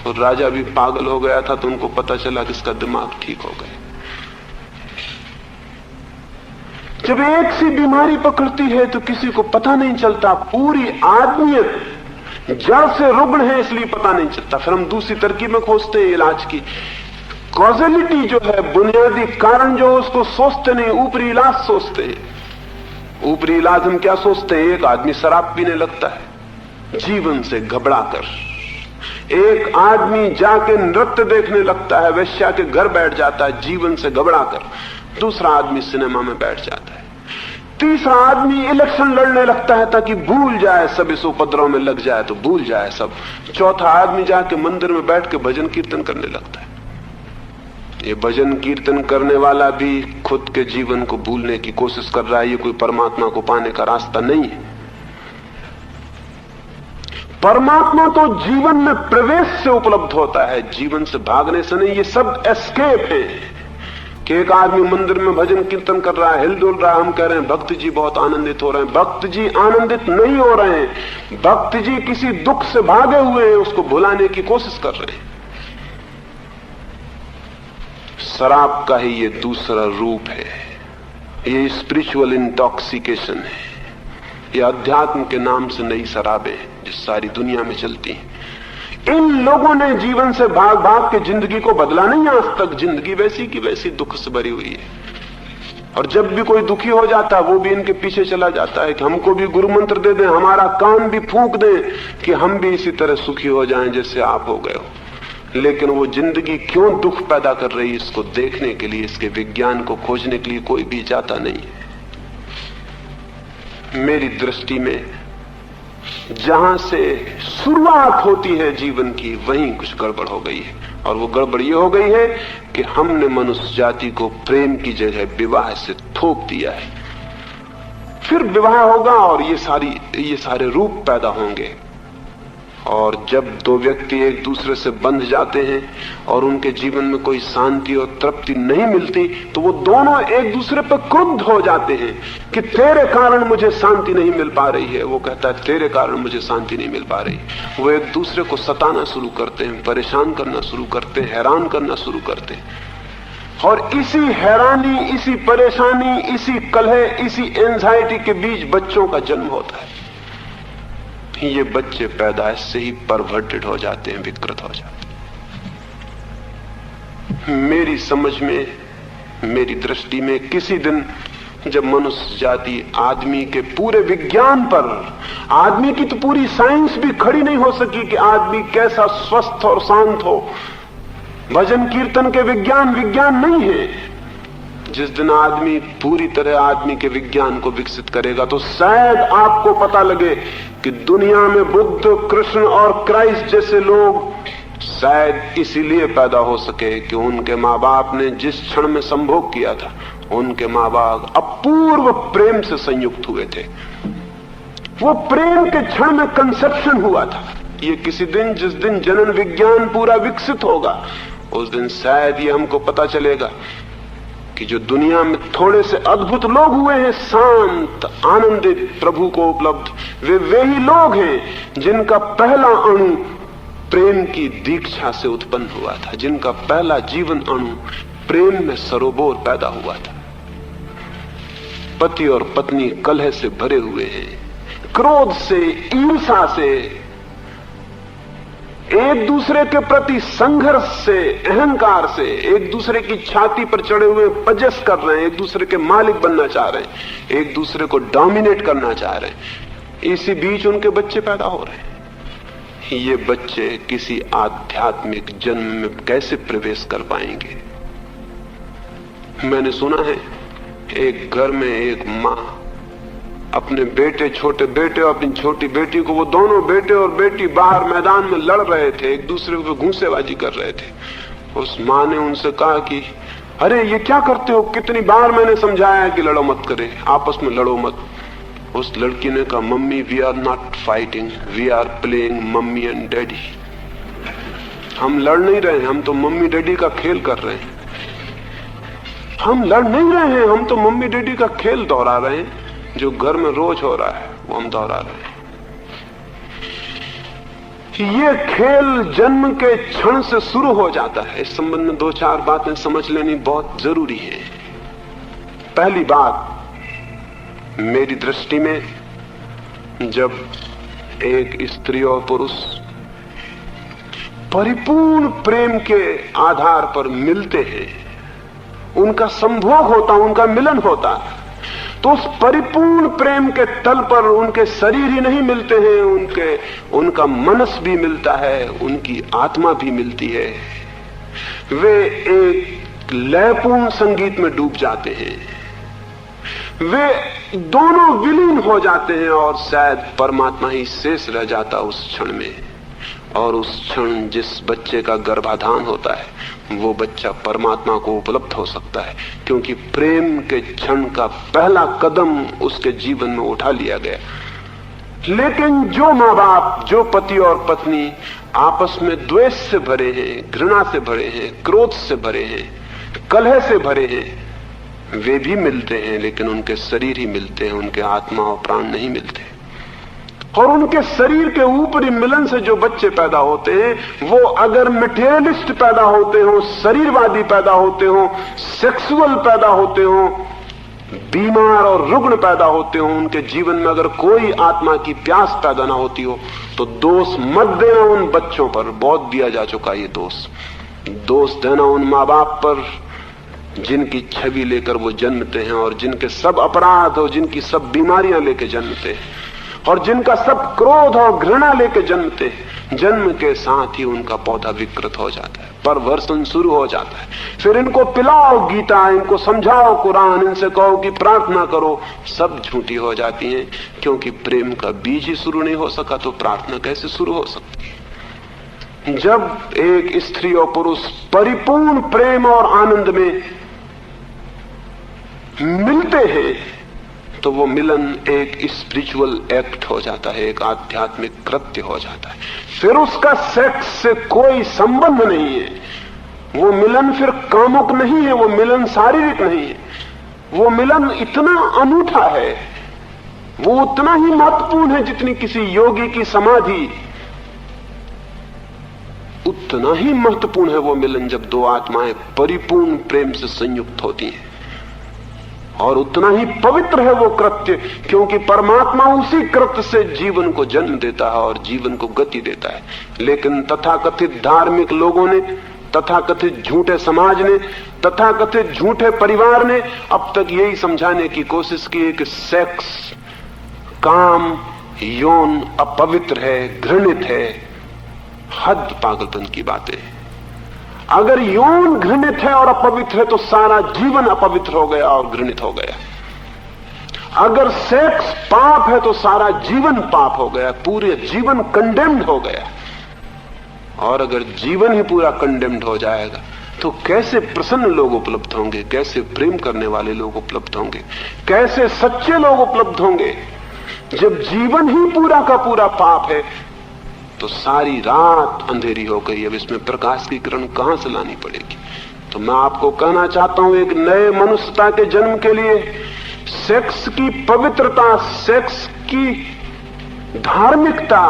और राजा भी पागल हो गया था तो उनको पता चला कि इसका दिमाग ठीक हो गया। जब एक सी बीमारी पकड़ती है तो किसी को पता नहीं चलता, पूरी आदमियत जड़ से रुग्ण है इसलिए पता नहीं चलता। फिर हम दूसरी तरकीबें खोजते हैं इलाज की। कॉजेलिटी जो है, बुनियादी कारण जो उसको सोचते नहीं, ऊपरी इलाज सोचते हैं। ऊपरी इलाज हम क्या सोचते हैं? एक आदमी शराब पीने लगता है जीवन से घबरा कर, एक आदमी जाके नृत्य देखने लगता है, वेश्या के घर बैठ जाता है जीवन से घबरा कर, दूसरा आदमी सिनेमा में बैठ जाता है, तीसरा आदमी इलेक्शन लड़ने लगता है ताकि भूल जाए सब, इस उपद्रव में लग जाए तो भूल जाए सब, चौथा आदमी जाके मंदिर में बैठ के भजन कीर्तन करने लगता है। ये भजन कीर्तन करने वाला भी खुद के जीवन को भूलने की कोशिश कर रहा है, ये कोई परमात्मा को पाने का रास्ता नहीं है। परमात्मा तो जीवन में प्रवेश से उपलब्ध होता है, जीवन से भागने से नहीं। ये सब एस्केप है, कि एक आदमी मंदिर में भजन कीर्तन कर रहा है, हिलडुल रहा है, हम कह रहे हैं भक्त जी बहुत आनंदित हो रहे हैं। भक्त जी आनंदित नहीं हो रहे हैं, भक्त जी किसी दुख से भागे हुए हैं, उसको भुलाने की कोशिश कर रहे हैं। शराब का ही ये दूसरा रूप है, ये स्पिरिचुअल इंटॉक्सिकेशन है। ये अध्यात्म के नाम से नई शराबें जो सारी दुनिया में चलती हैं। इन लोगों ने जीवन से भाग भाग के जिंदगी को बदला नहीं आज तक। जिंदगी वैसी की वैसी दुख से भरी हुई है। और जब भी कोई दुखी हो जाता है वो भी इनके पीछे चला जाता है कि हमको भी गुरु मंत्र दे दें, हमारा कान भी फूंक दें कि हम भी इसी तरह सुखी हो जाएं जैसे आप हो गए हो। लेकिन वो जिंदगी क्यों दुख पैदा कर रही है, इसको देखने के लिए, इसके विज्ञान को खोजने के लिए कोई भी जाता नहीं है। मेरी दृष्टि में जहां से शुरुआत होती है जीवन की, वहीं कुछ गड़बड़ हो गई है। और वो गड़बड़ ये हो गई है कि हमने मनुष्य जाति को प्रेम की जगह विवाह से थोप दिया है। फिर विवाह होगा और ये सारे रूप पैदा होंगे। और जब दो व्यक्ति एक दूसरे से बंध जाते हैं और उनके जीवन में कोई शांति और तृप्ति नहीं मिलती, तो वो दोनों एक दूसरे पर क्रुद्ध हो जाते हैं कि तेरे कारण मुझे शांति नहीं मिल पा रही है। वो कहता है तेरे कारण मुझे शांति नहीं मिल पा रही। वो एक दूसरे को सताना शुरू करते हैं, परेशान करना शुरू करते हैं, हैरान करना शुरू करते हैं। और इसी हैरानी, इसी परेशानी, इसी कलह, इसी एंजाइटी के बीच बच्चों का जन्म होता है। ये बच्चे पैदाइश से ही परवर्टेड हो जाते हैं, विकृत हो जाते हैं। मेरी समझ में, मेरी दृष्टि में, किसी दिन जब मनुष्य जाति आदमी के पूरे विज्ञान पर, आदमी की तो पूरी साइंस भी खड़ी नहीं हो सकी कि आदमी कैसा स्वस्थ और शांत हो, भजन कीर्तन के विज्ञान नहीं है। जिस दिन आदमी पूरी तरह आदमी के विज्ञान को विकसित करेगा तो शायद आपको पता लगे कि दुनिया में बुद्ध, कृष्ण और क्राइस्ट जैसे लोग शायद इसीलिए पैदा हो सके कि उनके माँ बाप ने जिस क्षण में संभोग किया था, उनके माँ बाप अपूर्व प्रेम से संयुक्त हुए थे। वो प्रेम के क्षण में कंसेप्शन हुआ था। ये किसी दिन, जिस दिन जनन विज्ञान पूरा विकसित होगा, उस दिन शायद ये हमको पता चलेगा कि जो दुनिया में थोड़े से अद्भुत लोग हुए हैं, शांत, आनंदित, प्रभु को उपलब्ध, वे ही लोग हैं जिनका पहला अणु प्रेम की दीक्षा से उत्पन्न हुआ था, जिनका पहला जीवन अणु प्रेम में सरोबोर पैदा हुआ था। पति और पत्नी कलह से भरे हुए हैं, क्रोध से, ईर्ष्या से, एक दूसरे के प्रति संघर्ष से, अहंकार से, एक दूसरे की छाती पर चढ़े हुए पजस कर रहे हैं, एक दूसरे के मालिक बनना चाह रहे हैं, एक दूसरे को डोमिनेट करना चाह रहे हैं। इसी बीच उनके बच्चे पैदा हो रहे हैं। ये बच्चे किसी आध्यात्मिक जन्म में कैसे प्रवेश कर पाएंगे? मैंने सुना है एक घर में एक माँ अपने बेटे, छोटे बेटे और अपनी छोटी बेटी को, वो दोनों बेटे और बेटी बाहर मैदान में लड़ रहे थे, एक दूसरे को घूंसेबाजी कर रहे थे। उस माँ ने उनसे कहा कि अरे ये क्या करते हो, कितनी बार मैंने समझाया है कि लड़ो मत करे, आपस में लड़ो मत। उस लड़की ने कहा mummy we are not fighting, we are playing mummy and daddy. हम लड़ नहीं रहे हैं, हम तो मम्मी डैडी का खेल कर रहे हैं। हम लड़ नहीं रहे हैं, हम तो मम्मी डैडी का खेल दोहरा रहे हैं। जो घर में रोज हो रहा है वो हम दोहरा रहे हैं। ये खेल जन्म के क्षण से शुरू हो जाता है। इस संबंध में 2-4 बातें समझ लेनी बहुत जरूरी है। पहली बात, मेरी दृष्टि में जब एक स्त्री और पुरुष परिपूर्ण प्रेम के आधार पर मिलते हैं, उनका संभोग होता, उनका मिलन होता, तो उस परिपूर्ण प्रेम के तल पर उनके शरीर ही नहीं मिलते हैं, उनका मनस भी मिलता है, उनकी आत्मा भी मिलती है। वे एक लयपूर्ण संगीत में डूब जाते हैं, वे दोनों विलीन हो जाते हैं और शायद परमात्मा ही शेष रह जाता उस क्षण में। और उस क्षण जिस बच्चे का गर्भाधान होता है, वो बच्चा परमात्मा को उपलब्ध हो सकता है, क्योंकि प्रेम के क्षण का पहला कदम उसके जीवन में उठा लिया गया। लेकिन जो माँ बाप, जो पति और पत्नी आपस में द्वेष से भरे हैं, घृणा से भरे हैं, क्रोध से भरे हैं, कलह से भरे हैं, वे भी मिलते हैं, लेकिन उनके शरीर ही मिलते हैं, उनके आत्मा और प्राण नहीं मिलते। और उनके शरीर के ऊपरी मिलन से जो बच्चे पैदा होते हैं, वो अगर मटेरियलिस्ट पैदा होते हो, शरीरवादी पैदा होते हो, सेक्सुअल पैदा होते हो, बीमार और रुग्ण पैदा होते हो, उनके जीवन में अगर कोई आत्मा की प्यास पैदा ना होती हो, तो दोष मत देना उन बच्चों पर। बहुत दिया जा चुका ये दोष देना उन माँ बाप पर जिनकी छवि लेकर वो जन्मते हैं, और जिनके सब अपराध और जिनकी सब बीमारियां लेके जन्मते हैं, और जिनका सब क्रोध और घृणा लेके जन्मते हैं। जन्म के साथ ही उनका पौधा विकृत हो जाता है, परवर्षण शुरू हो जाता है। फिर इनको पिलाओ गीता, इनको समझाओ कुरान, इनसे कहो कि प्रार्थना करो, सब झूठी हो जाती हैं, क्योंकि प्रेम का बीज ही शुरू नहीं हो सका तो प्रार्थना कैसे शुरू हो सकती है। जब एक स्त्री और पुरुष परिपूर्ण प्रेम और आनंद में मिलते हैं, तो वो मिलन एक स्पिरिचुअल एक्ट हो जाता है, एक आध्यात्मिक कृत्य हो जाता है। फिर उसका सेक्स से कोई संबंध नहीं है। वो मिलन फिर कामुक नहीं है, वो मिलन शारीरिक नहीं है। वो मिलन इतना अनूठा है, वो उतना ही महत्वपूर्ण है जितनी किसी योगी की समाधि। उतना ही महत्वपूर्ण है वो मिलन जब दो आत्माएं परिपूर्ण प्रेम से संयुक्त होती हैं, और उतना ही पवित्र है वो कृत्य, क्योंकि परमात्मा उसी कृत्य से जीवन को जन्म देता है और जीवन को गति देता है। लेकिन तथाकथित धार्मिक लोगों ने, तथाकथित झूठे समाज ने, तथाकथित झूठे परिवार ने अब तक यही समझाने की कोशिश की है कि सेक्स, काम, यौन अपवित्र है, घृणित है। हद पागलपन की बातें। अगर यौन घृणित है और अपवित्र है तो सारा जीवन अपवित्र हो गया और घृणित हो गया। अगर सेक्स पाप है तो सारा जीवन पाप हो गया, पूरे जीवन कंडेम्ड हो गया। और अगर जीवन ही पूरा कंडेम्ड हो जाएगा तो कैसे प्रसन्न लोग उपलब्ध होंगे, कैसे प्रेम करने वाले लोग उपलब्ध होंगे, कैसे सच्चे लोग उपलब्ध होंगे। जब जीवन ही पूरा का पूरा पाप है तो सारी रात अंधेरी हो गई। अब इसमें प्रकाश की किरण कहां से लानी पड़ेगी। तो मैं आपको कहना चाहता हूं, एक नए मनुष्यता के जन्म के लिए सेक्स की पवित्रता, सेक्स की धार्मिकता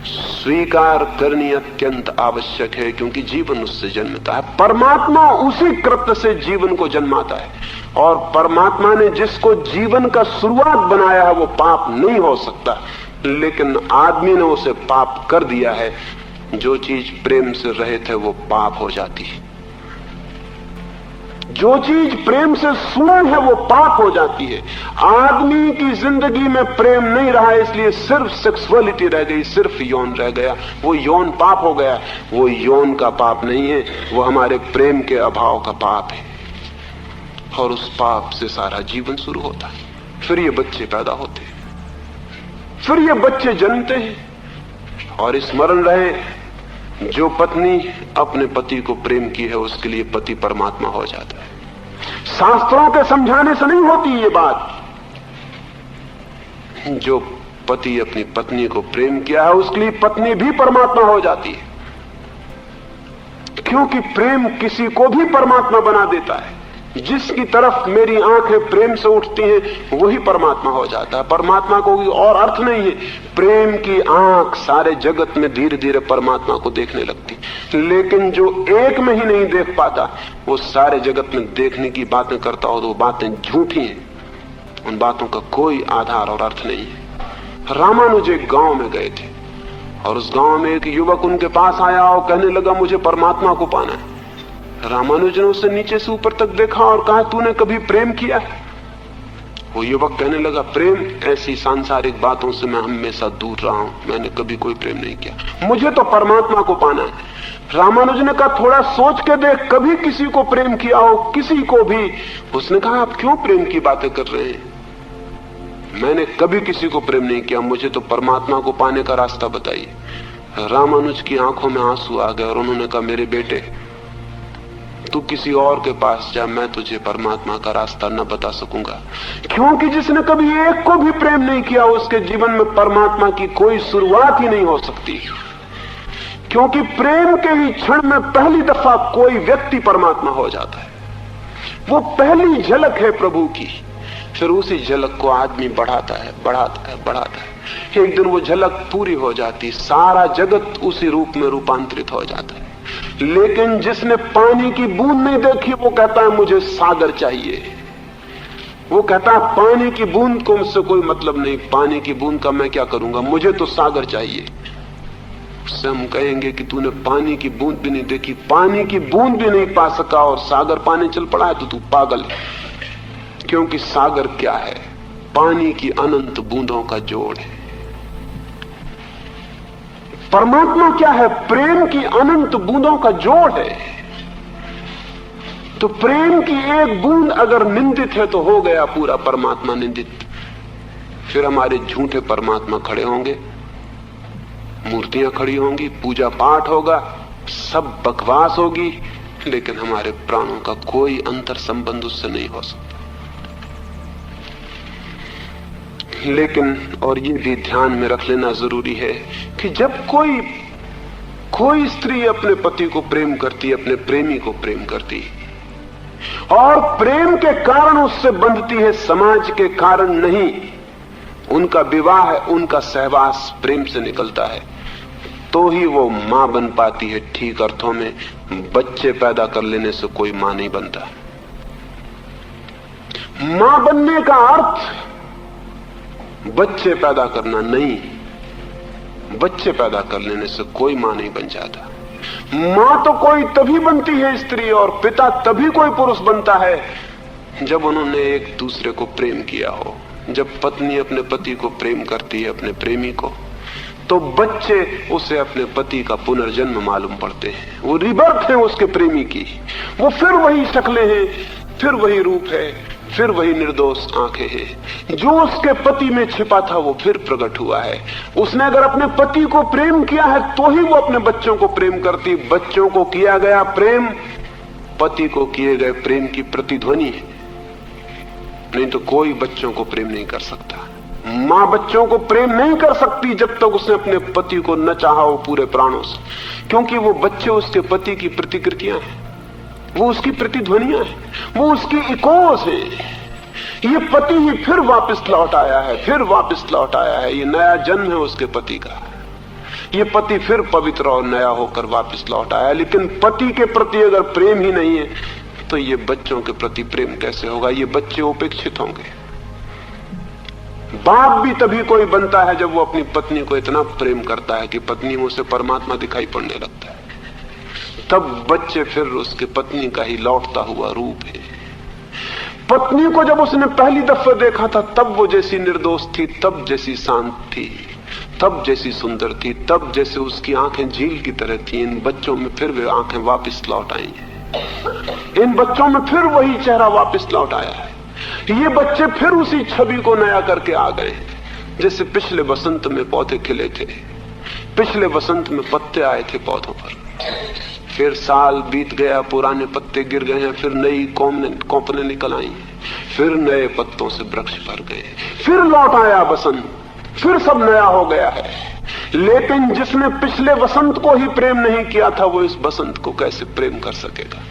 स्वीकार करनी अत्यंत आवश्यक है, क्योंकि जीवन उससे जन्मता है। परमात्मा उसी कृत्य से जीवन को जन्माता है, और परमात्मा ने जिसको जीवन का शुरुआत बनाया है वो पाप नहीं हो सकता, लेकिन आदमी ने उसे पाप कर दिया है। जो चीज प्रेम से रहित है वो पाप हो जाती है, जो चीज प्रेम से शून्य है वो पाप हो जाती है। आदमी की जिंदगी में प्रेम नहीं रहा, इसलिए सिर्फ सेक्सुअलिटी रह गई, सिर्फ यौन रह गया। वो यौन पाप हो गया। वो यौन का पाप नहीं है, वो हमारे प्रेम के अभाव का पाप है, और उस पाप से सारा जीवन शुरू होता है। फिर ये बच्चे पैदा होते हैं, फिर ये बच्चे जन्मते हैं। और स्मरण रहे, जो पत्नी अपने पति को प्रेम की है उसके लिए पति परमात्मा हो जाता है। शास्त्रों के समझाने से नहीं होती ये बात। जो पति अपनी पत्नी को प्रेम किया है उसके लिए पत्नी भी परमात्मा हो जाती है, क्योंकि प्रेम किसी को भी परमात्मा बना देता है। जिसकी तरफ मेरी आंखें प्रेम से उठती हैं वही परमात्मा हो जाता है। परमात्मा को कोई और अर्थ नहीं है। प्रेम की आंख सारे जगत में धीरे धीरे परमात्मा को देखने लगती, लेकिन जो एक में ही नहीं देख पाता वो सारे जगत में देखने की बातें करता हो तो वो बातें झूठी हैं, उन बातों का कोई आधार और अर्थ नहीं है। रामानुज एक गांव में गए थे, और उस गांव में एक युवक उनके पास आया और कहने लगा मुझे परमात्मा को पाना है। रामानुज ने उसे नीचे से ऊपर तक देखा और कहा तूने कभी प्रेम किया है? वो युवक कहने लगा प्रेम, ऐसी सांसारिक बातों से मैं हमेशा दूर रहा हूं, मैंने कभी कोई प्रेम नहीं किया, मुझे तो परमात्मा को पाना है। रामानुज ने कहा थोड़ा सोच के देख, कभी किसी को प्रेम किया हो, किसी को भी? उसने कहा आप क्यों प्रेम की बातें कर रहे हैं? मैंने कभी किसी को प्रेम नहीं किया, मुझे तो परमात्मा को पाने का रास्ता बताइए। रामानुज की आंखों में आंसू आ गए और उन्होंने कहा मेरे बेटे तू किसी और के पास जा, मैं तुझे परमात्मा का रास्ता न बता सकूंगा, क्योंकि जिसने कभी एक को भी प्रेम नहीं किया उसके जीवन में परमात्मा की कोई शुरुआत ही नहीं हो सकती, क्योंकि प्रेम के ही क्षण में पहली दफा कोई व्यक्ति परमात्मा हो जाता है। वो पहली झलक है प्रभु की। फिर उसी झलक को आदमी बढ़ाता है, बढ़ाता है, बढ़ाता है। एक दिन वो झलक पूरी हो जाती, सारा जगत उसी रूप में रूपांतरित हो जाता है। लेकिन जिसने पानी की बूंद नहीं देखी वो कहता है मुझे सागर चाहिए। वो कहता है पानी की बूंद को मुझसे कोई मतलब नहीं, पानी की बूंद का मैं क्या करूंगा, मुझे तो सागर चाहिए। उससे हम कहेंगे कि तूने पानी की बूंद भी नहीं देखी, पानी की बूंद भी नहीं पा सका और सागर पाने चल पड़ा है, तो तू पागल है। क्योंकि सागर क्या है? पानी की अनंत बूंदों का जोड़ है। परमात्मा क्या है? प्रेम की अनंत बूंदों का जोड़ है। तो प्रेम की एक बूंद अगर निंदित है तो हो गया पूरा परमात्मा निंदित। फिर हमारे झूठे परमात्मा खड़े होंगे, मूर्तियां खड़ी होंगी, पूजा पाठ होगा, सब बकवास होगी, लेकिन हमारे प्राणों का कोई अंतर संबंध उससे नहीं हो सकता। लेकिन और ये भी ध्यान में रख लेना जरूरी है कि जब कोई स्त्री अपने पति को प्रेम करती, अपने प्रेमी को प्रेम करती और प्रेम के कारण उससे बंधती है, समाज के कारण नहीं, उनका विवाह, उनका सहवास प्रेम से निकलता है, तो ही वो मां बन पाती है ठीक अर्थों में। बच्चे पैदा कर लेने से कोई मां नहीं बनता। मां बनने का अर्थ बच्चे पैदा करना नहीं। बच्चे पैदा कर लेने से कोई मां नहीं बन जाता। मां तो कोई तभी बनती है स्त्री, और पिता तभी कोई पुरुष बनता है जब उन्होंने एक दूसरे को प्रेम किया हो। जब पत्नी अपने पति को प्रेम करती है, अपने प्रेमी को, तो बच्चे उसे अपने पति का पुनर्जन्म मालूम पड़ते हैं। वो रिबर्थ है उसके प्रेमी की। वो फिर वही शक्लें हैं, फिर वही रूप है, फिर वही निर्दोष आंखें हैं। जो उसके पति में छिपा था वो फिर प्रकट हुआ है। उसने अगर अपने पति को प्रेम किया है तो ही वो अपने बच्चों को प्रेम करती। बच्चों को किया गया प्रेम पति को किए गए प्रेम की प्रतिध्वनि है। नहीं तो कोई बच्चों को प्रेम नहीं कर सकता। मां बच्चों को प्रेम नहीं कर सकती जब तक उसने अपने पति को न चाहा हो पूरे प्राणों से, क्योंकि वो बच्चे उसके पति की प्रतिकृतियां हैं, वो उसकी प्रतिध्वनियां हैं, वो उसकी इकोज है। ये पति ही फिर वापस लौट आया है, फिर वापस लौट आया है। ये नया जन्म है उसके पति का। ये पति फिर पवित्र और नया होकर वापस लौट आया। लेकिन पति के प्रति अगर प्रेम ही नहीं है तो ये बच्चों के प्रति प्रेम कैसे होगा? ये बच्चे उपेक्षित होंगे। बाप भी तभी कोई बनता है जब वो अपनी पत्नी को इतना प्रेम करता है कि पत्नी में उसे परमात्मा दिखाई पड़ने लगता है। तब बच्चे फिर उसके पत्नी का ही लौटता हुआ रूप है। पत्नी को जब उसने पहली दफा देखा था तब वो जैसी निर्दोष थी, तब जैसी शांत थी, तब जैसी सुंदर थी, तब जैसे उसकी आंखें झील की तरह थी। इन बच्चों में फिर वे आंखें वापस लौट आई हैं। इन बच्चों में फिर वही चेहरा वापस लौट आया है। ये बच्चे फिर उसी छवि को नया करके आ गए, जैसे पिछले बसंत में पौधे खिले थे, पिछले बसंत में पत्ते आए थे पौधों पर। फिर साल बीत गया, पुराने पत्ते गिर गए हैं, फिर नई कोंपने निकल आई, फिर नए पत्तों से वृक्ष भर गए, फिर लौट आया बसंत, फिर सब नया हो गया है। लेकिन जिसने पिछले बसंत को ही प्रेम नहीं किया था वो इस बसंत को कैसे प्रेम कर सकेगा?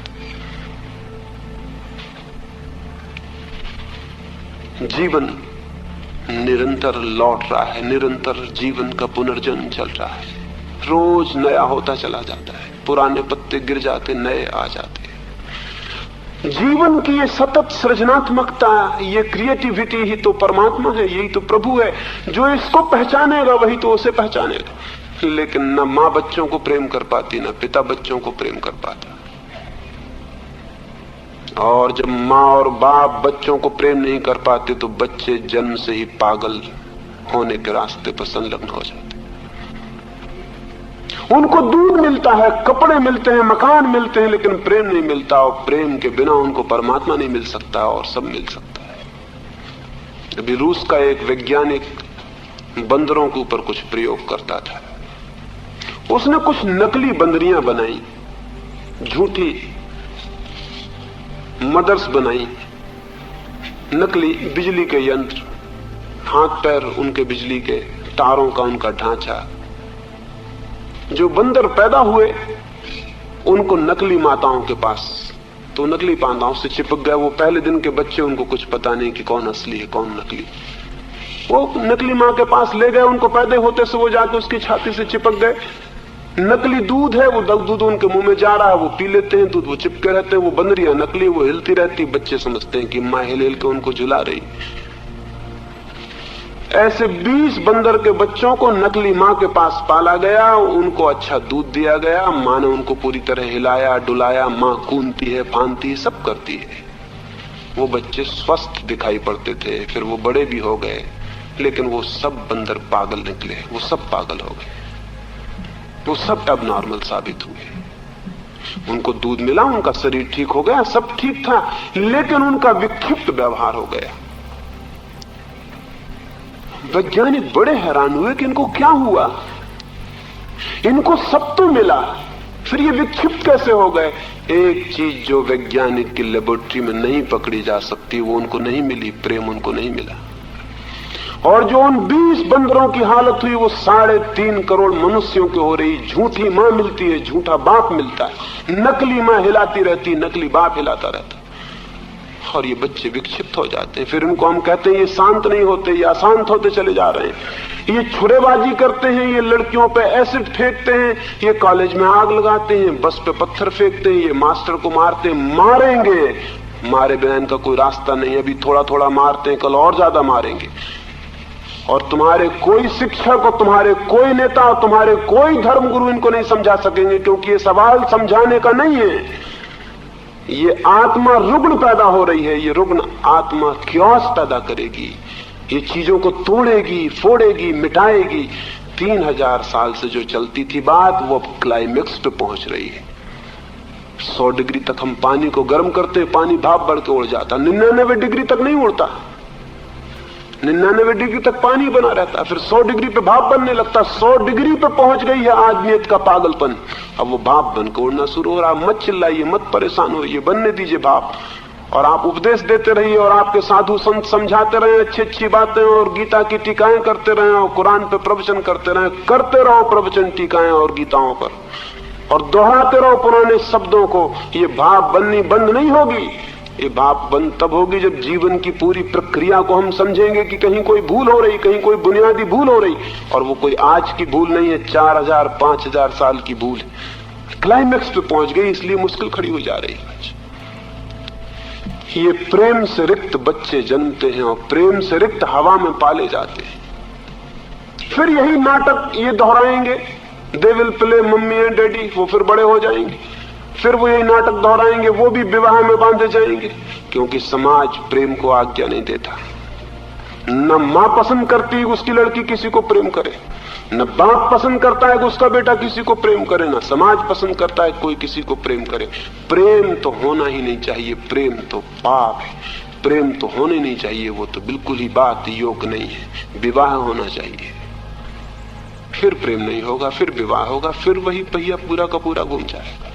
जीवन निरंतर लौट रहा है, निरंतर जीवन का पुनर्जन्म चल रहा है। रोज नया होता चला जाता है, पुराने पत्ते गिर जाते, नए आ जाते। जीवन की ये सतत सृजनात्मकता, ये क्रिएटिविटी ही तो परमात्मा है, यही तो प्रभु है। जो इसको पहचानेगा वही तो उसे पहचानेगा। लेकिन न मां बच्चों को प्रेम कर पाती, न पिता बच्चों को प्रेम कर पाता। और जब मां और बाप बच्चों को प्रेम नहीं कर पाते तो बच्चे जन्म से ही पागल होने के रास्ते पर संलग्न हो जाते। उनको दूध मिलता है, कपड़े मिलते हैं, मकान मिलते हैं, लेकिन प्रेम नहीं मिलता। और प्रेम के बिना उनको परमात्मा नहीं मिल सकता और सब मिल सकता है। अभी रूस का एक वैज्ञानिक बंदरों के ऊपर कुछ प्रयोग करता था। उसने कुछ नकली बंदरियां बनाई, झूठी मदर्स बनाई, नकली बिजली के यंत्र, हाथ पैर उनके बिजली के, तारों का उनका ढांचा, जो बंदर पैदा हुए उनको नकली माताओं के पास, तो नकली माताओं से चिपक गए। वो पहले दिन के बच्चे, उनको कुछ पता नहीं कि कौन असली है कौन नकली। वो नकली माँ के पास ले गए, उनको पैदा होते से वो जाके उसकी छाती से चिपक गए। नकली दूध है, वो दूध उनके मुंह में जा रहा है, वो पी लेते हैं दूध, वो चिपके रहते हैं। वो बंदरियां नकली, वो हिलती रहती, बच्चे समझते हैं कि माँ हिल हिल के उनको झुला रही। ऐसे 20 बंदर के बच्चों को नकली माँ के पास पाला गया, उनको अच्छा दूध दिया गया, माँ ने उनको पूरी तरह हिलाया डुलाया, माँ कूदती है फांदती है सब करती है। वो बच्चे स्वस्थ दिखाई पड़ते थे, फिर वो बड़े भी हो गए, लेकिन वो सब बंदर पागल निकले, वो सब पागल हो गए, वो सब एबनॉर्मल साबित हुए। उनको दूध मिला, उनका शरीर ठीक हो गया, सब ठीक था, लेकिन उनका विक्षिप्त व्यवहार हो गया। वैज्ञानिक बड़े हैरान हुए कि इनको क्या हुआ, इनको सब तो मिला, फिर ये विक्षिप्त कैसे हो गए। एक चीज जो वैज्ञानिक की लेबोरेटरी में नहीं पकड़ी जा सकती वो उनको नहीं मिली, प्रेम उनको नहीं मिला। और जो उन 20 बंदरों की हालत हुई वो 3.5 करोड़ मनुष्यों की हो रही। झूठी मां मिलती है, झूठा बाप मिलता है, नकली मां हिलाती रहती, नकली बाप हिलाता रहता, और ये बच्चे विक्षिप्त हो जाते हैं। फिर इनको हम कहते हैं ये शांत नहीं होते, ये अशांत होते चले जा रहे हैं, ये छुरेबाजी करते हैं, ये लड़कियों पे एसिड फेंकते हैं, ये कॉलेज में आग लगाते हैं, बस पे पत्थर फेंकते हैं, ये मास्टर को मारते हैं। मारेंगे, मारे बिना इनका कोई रास्ता नहीं। अभी थोड़ा थोड़ा मारते हैं, कल और ज्यादा मारेंगे। और तुम्हारे कोई शिक्षक और तुम्हारे कोई नेता और तुम्हारे कोई धर्मगुरु इनको नहीं समझा सकेंगे, क्योंकि ये सवाल समझाने का नहीं है। ये आत्मा रुग्ण पैदा हो रही है, ये रुग्ण आत्मा क्योस पैदा करेगी, ये चीजों को तोड़ेगी, फोड़ेगी, मिटाएगी। 3000 साल से जो चलती थी बात वो अब क्लाइमेक्स पे पहुंच रही है। 100 डिग्री तक हम पानी को गर्म करते, पानी भाप बढ़ के उड़ जाता, 99 डिग्री तक नहीं उड़ता, 99 डिग्री तक पानी बना रहता, फिर 100 डिग्री पे भाप बनने लगता। 100 डिग्री पे पहुंच गई है आदमियत का पागलपन, अब वो भाप बन के उड़ना शुरू हो रहा। मत चिल्लाइए, मत परेशान होइए, बनने दीजिए भाप। और आप उपदेश देते रहिए, और आपके साधु संत समझाते रहे अच्छी अच्छी बातें, और गीता की टीकाएं करते रहे, और कुरान पे प्रवचन करते रहे। करते रहो प्रवचन टीकाएं और गीताओं पर, और दोहराते रहो पुराने शब्दों को। ये भाप बननी बंद नहीं होगी। ये भाप बंद तब होगी जब जीवन की पूरी प्रक्रिया को हम समझेंगे कि कहीं कोई भूल हो रही, कहीं कोई बुनियादी भूल हो रही, और वो कोई आज की भूल नहीं है, 4000 5000 साल की भूल है। क्लाइमेक्स पे पहुंच गई, इसलिए मुश्किल खड़ी हो जा रही है। ये प्रेम से रिक्त बच्चे जन्मते हैं और प्रेम से रिक्त हवा में पाले जाते हैं। फिर यही नाटक ये दोहराएंगे, they will play mummy and daddy, वो फिर बड़े हो जाएंगे, फिर वो यही नाटक दोहराएंगे, वो भी विवाह में बांधे जाएंगे, क्योंकि समाज प्रेम को आज्ञा नहीं देता। न मां पसंद करती है उसकी लड़की किसी को प्रेम करे, न बाप पसंद करता है कि उसका बेटा किसी को प्रेम करे, न समाज पसंद करता है कोई किसी को प्रेम करे। प्रेम तो होना ही नहीं चाहिए, प्रेम तो पाप है, प्रेम तो होने नहीं चाहिए, वो तो बिल्कुल ही बात योग्य नहीं है। विवाह होना चाहिए, फिर प्रेम नहीं होगा, फिर विवाह होगा, फिर वही पहिया पूरा का पूरा घूम जाएगा।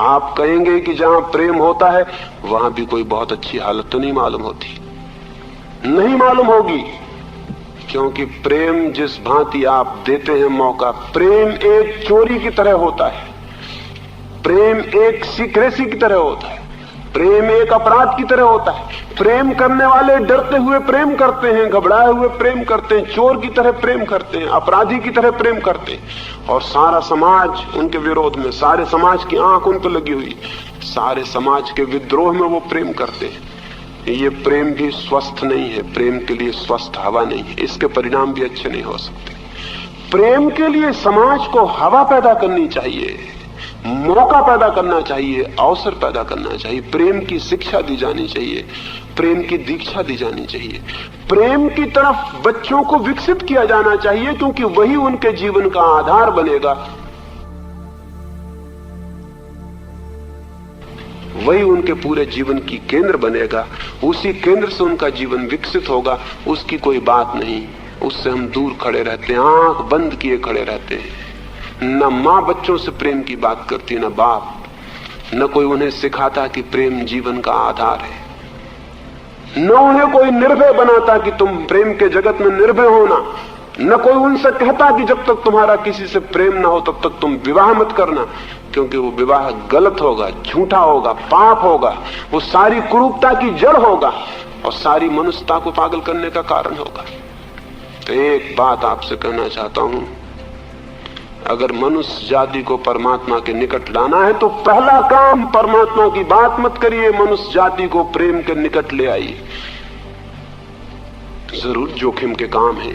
आप कहेंगे कि जहां प्रेम होता है वहां भी कोई बहुत अच्छी हालत तो नहीं मालूम होती, नहीं मालूम होगी, क्योंकि प्रेम जिस भांति आप देते हैं मौका, प्रेम एक चोरी की तरह होता है, प्रेम एक सीक्रेसी की तरह होता है, प्रेम एक अपराध की तरह होता है। प्रेम करने वाले डरते हुए प्रेम करते हैं, घबराए हुए प्रेम करते हैं, चोर की तरह प्रेम करते हैं, अपराधी की तरह प्रेम करते हैं, और सारा समाज उनके विरोध में, सारे समाज की आंख उन पर लगी हुई, सारे समाज के विद्रोह में वो प्रेम करते हैं। ये प्रेम भी स्वस्थ नहीं है, प्रेम के लिए स्वस्थ हवा नहीं है, इसके परिणाम भी अच्छे नहीं हो सकते। प्रेम के लिए समाज को हवा पैदा करनी चाहिए, मौका पैदा करना चाहिए, अवसर पैदा करना चाहिए, प्रेम की शिक्षा दी जानी चाहिए, प्रेम की दीक्षा दी जानी चाहिए, प्रेम की तरफ बच्चों को विकसित किया जाना चाहिए, क्योंकि वही उनके जीवन का आधार बनेगा, वही उनके पूरे जीवन की केंद्र बनेगा। उसी केंद्र से उनका जीवन विकसित होगा, उसकी कोई बात नहीं, उससे हम दूर खड़े रहते हैं, आंख बंद किए खड़े रहते हैं। न मां बच्चों से प्रेम की बात करती, न बाप, न कोई उन्हें सिखाता कि प्रेम जीवन का आधार है, न उन्हें कोई निर्भय बनाता कि तुम प्रेम के जगत में निर्भय होना, न कोई उनसे कहता कि जब तक तुम्हारा किसी से प्रेम ना हो तब तक तुम विवाह मत करना, क्योंकि वो विवाह गलत होगा, झूठा होगा, पाप होगा, वो सारी कुरूपता की जड़ होगा और सारी मनुष्यता को पागल करने का कारण होगा। तो एक बात आपसे कहना चाहता हूं, अगर मनुष्य जाति को परमात्मा के निकट लाना है तो पहला काम परमात्मा की बात मत करिए, मनुष्य जाति को प्रेम के निकट ले आइए। जरूर जोखिम के काम है,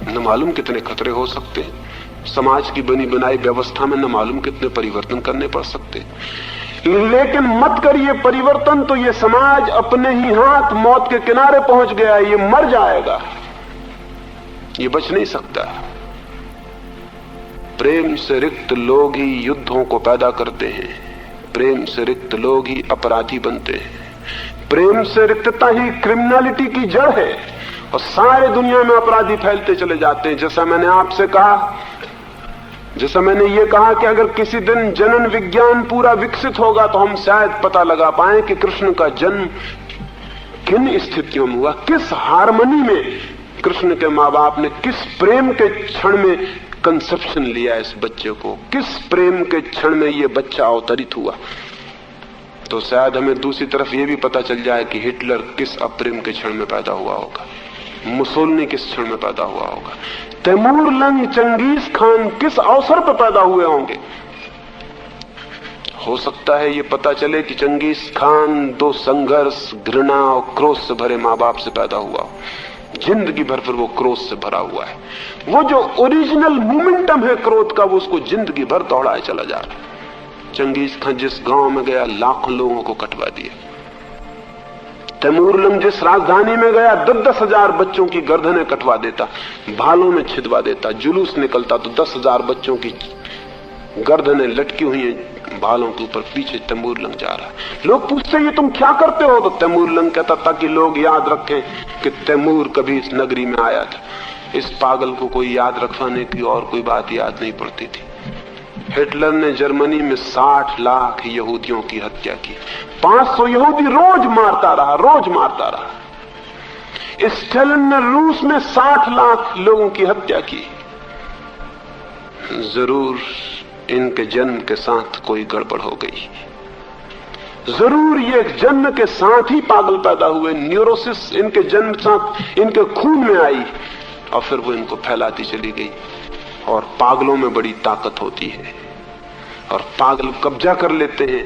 न मालूम कितने खतरे हो सकते हैं, समाज की बनी बनाई व्यवस्था में न मालूम कितने परिवर्तन करने पड़ सकते हैं, लेकिन मत करिए परिवर्तन, तो ये समाज अपने ही हाथ मौत के किनारे पहुंच गया, ये मर जाएगा, ये बच नहीं सकता। प्रेम से रिक्त लोग ही युद्धों को पैदा करते हैं, प्रेम से रिक्त लोग ही अपराधी बनते हैं, प्रेम से रिक्तता ही क्रिमिनलिटी की जड़ है और सारे दुनिया में अपराधी फैलते चले जाते हैं। जैसा मैंने आपसे कहा, जैसा मैंने ये कहा कि अगर किसी दिन जनन विज्ञान पूरा विकसित होगा तो हम शायद पता लगा पाए कि कृष्ण का जन्म किन स्थितियों में हुआ, किस हार्मनी में कृष्ण के माँ बाप ने किस प्रेम के क्षण में कंसेप्शन लिया इस बच्चे को, किस प्रेम के क्षण में ये बच्चा अवतरित हुआ। तो शायद हमें दूसरी तरफ ये भी पता चल जाए कि हिटलर किस अप्रेम के क्षण में पैदा हुआ होगा, मुसोलिनी किस क्षण में पैदा हुआ होगा, तैमूर लंग चंगेज खान किस अवसर पर पैदा हुए होंगे। हो सकता है ये पता चले कि चंगेज खान दो संघर्ष, घृणा और क्रोध से भरे माँ बाप से पैदा हुआ हो, जिंदगी भर फिर वो क्रोध से भरा हुआ है, वो जो ओरिजिनल मोमेंटम है क्रोध का वो उसको जिंदगी भर दौड़ाए चला जा रहा है। चंगेज खान जिस गांव में गया लाखों लोगों को कटवा दिया, तैमूर लंग जिस राजधानी में गया 10,000 बच्चों की गर्दनें कटवा देता, भालों में छिदवा देता, जुलूस निकलता तो 10,000 बच्चों की गर्दनें लटकी हुई हैं भालों के ऊपर, पीछे तैमूर लंग जा रहा है। लोग पूछते ये तुम क्या करते हो, तो तैमूर लंग कहता ताकि लोग याद रखें कि तैमूर कभी इस नगरी में आया था। इस पागल को कोई याद रखवाने की और कोई बात याद नहीं पड़ती थी। हिटलर ने जर्मनी में 60 लाख यहूदियों की हत्या की, 500 यहूदी रोज मारता रहा। स्टालिन ने रूस में 60 लाख लोगों की हत्या की। जरूर इनके जन्म के साथ कोई गड़बड़ हो गई, जरूर ये जन्म के साथ ही पागल पैदा हुए, न्यूरोसिस इनके जन्म के साथ इनके खून में आई और फिर वो इनको फैलाती चली गई। और पागलों में बड़ी ताकत होती है और पागल कब्जा कर लेते हैं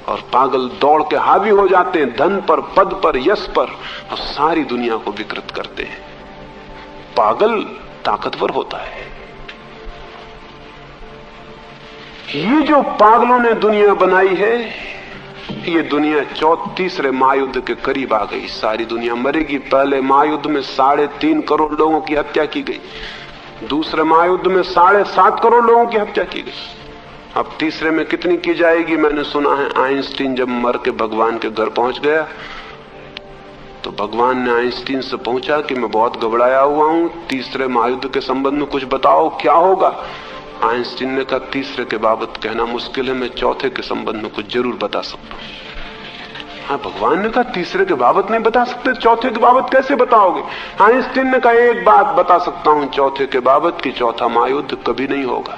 और पागल दौड़ के हावी हो जाते हैं धन पर, पद पर, यश पर और सारी दुनिया को विकृत करते हैं। पागल ताकतवर होता है। ये जो पागलों ने दुनिया बनाई है, ये दुनिया तीसरे महायुद्ध के करीब आ गई। सारी दुनिया मरेगी। पहले महायुद्ध में 3.5 करोड़ लोगों की हत्या की गई, दूसरे महायुद्ध में 7.5 करोड़ लोगों की हत्या की गई। अब तीसरे में कितनी की जाएगी? मैंने सुना है आइंस्टीन जब मर के भगवान के घर पहुंच गया तो भगवान ने आइंस्टीन से पूछा कि मैं बहुत घबराया हुआ हूं, तीसरे महायुद्ध के संबंध में कुछ बताओ, क्या होगा? आइंस्टीन ने कहा तीसरे के बाबत कहना मुश्किल है, मैं चौथे के संबंध में कुछ जरूर बता सकता हूं। हाँ, भगवान ने कहा तीसरे के बाबत नहीं बता सकते, चौथे के बाबत कैसे बताओगे? आइंस्टीन ने कहा एक बात बता सकता हूं चौथे के बाबत कि चौथा महायुद्ध कभी नहीं होगा,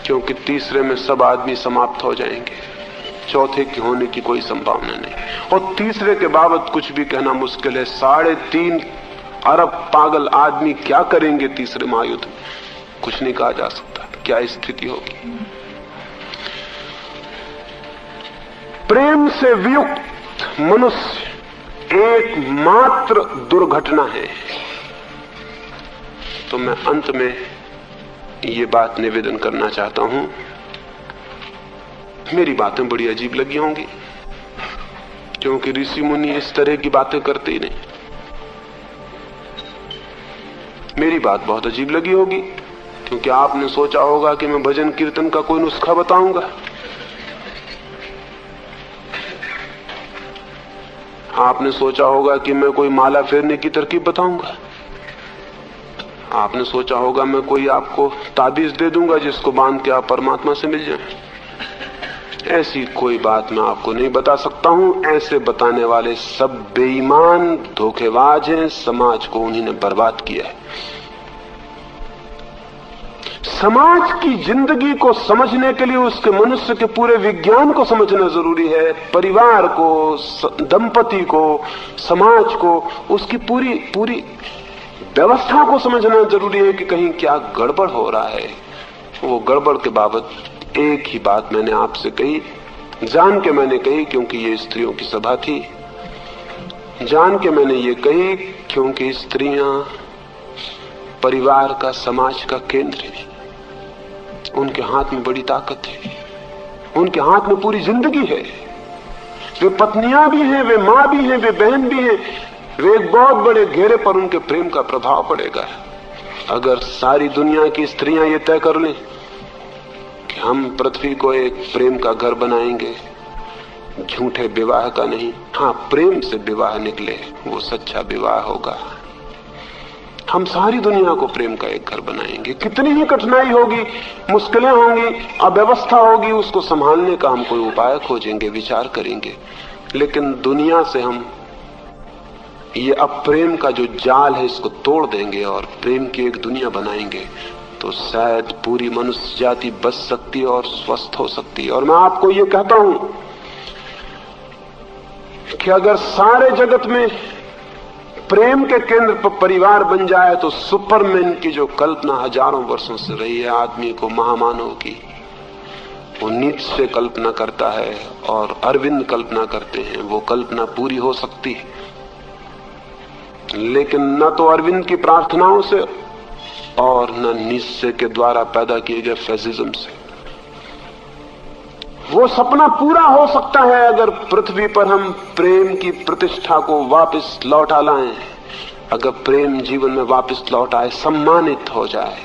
क्योंकि तीसरे में सब आदमी समाप्त हो जाएंगे, चौथे के होने की कोई संभावना नहीं। और तीसरे के बाबत कुछ भी कहना मुश्किल है। 3.5 अरब पागल आदमी क्या करेंगे तीसरे महायुद्ध में? कुछ नहीं कहा जा सकता क्या स्थिति होगी। प्रेम से वियुक्त मनुष्य एकमात्र दुर्घटना है। तो मैं अंत में ये बात निवेदन करना चाहता हूं। मेरी बातें बड़ी अजीब लगी होंगी क्योंकि ऋषि मुनि इस तरह की बातें करते ही नहीं। मेरी बात बहुत अजीब लगी होगी क्योंकि आपने सोचा होगा कि मैं भजन कीर्तन का कोई नुस्खा बताऊंगा। आपने सोचा होगा कि मैं कोई माला फेरने की तरकीब बताऊंगा। आपने सोचा होगा मैं कोई आपको ताबीज दे दूंगा जिसको बांध के आप परमात्मा से मिल जाएं। ऐसी कोई बात मैं आपको नहीं बता सकता हूं। ऐसे बताने वाले सब बेईमान धोखेबाज हैं। समाज को उन्हीं ने बर्बाद किया है। समाज की जिंदगी को समझने के लिए उसके मनुष्य के पूरे विज्ञान को समझना जरूरी है। परिवार को, दंपति को, समाज को, उसकी पूरी पूरी व्यवस्था को समझना जरूरी है कि कहीं क्या गड़बड़ हो रहा है। वो गड़बड़ के बाबत एक ही बात मैंने आपसे कही, जान के मैंने कही क्योंकि ये स्त्रियों की सभा थी। जान के मैंने ये कही क्योंकि स्त्रियां परिवार का, समाज का केंद्र है। उनके हाथ में बड़ी ताकत है, उनके हाथ में पूरी जिंदगी है। वे पत्नियां भी हैं, वे मां भी हैं, वे बहन भी हैं। वे एक बहुत बड़े घेरे पर उनके प्रेम का प्रभाव पड़ेगा। अगर सारी दुनिया की स्त्रियां ये तय कर लें कि हम पृथ्वी को एक प्रेम का घर बनाएंगे, झूठे विवाह का नहीं, हाँ प्रेम से विवाह निकले, वो सच्चा विवाह होगा। हम सारी दुनिया को प्रेम का एक घर बनाएंगे। कितनी ही कठिनाई होगी, मुश्किलें होंगी, अव्यवस्था होगी, उसको संभालने का हम कोई उपाय खोजेंगे, विचार करेंगे। लेकिन दुनिया से हम ये अप्रेम का जो जाल है इसको तोड़ देंगे और प्रेम की एक दुनिया बनाएंगे, तो शायद पूरी मनुष्य जाति बच सकती है और स्वस्थ हो सकती है। और मैं आपको ये कहता हूं कि अगर सारे जगत में प्रेम के केंद्र पर परिवार बन जाए तो सुपरमैन की जो कल्पना हजारों वर्षों से रही है आदमी को महामानव की, वो नीत्शे कल्पना करता है और अरविंद कल्पना करते हैं, वो कल्पना पूरी हो सकती है। लेकिन न तो अरविंद की प्रार्थनाओं से और न नीत्शे के द्वारा पैदा किए गए फैसिज्म से। वो सपना पूरा हो सकता है अगर पृथ्वी पर हम प्रेम की प्रतिष्ठा को वापस लौटा लाएं, अगर प्रेम जीवन में वापस लौट आए, सम्मानित हो जाए,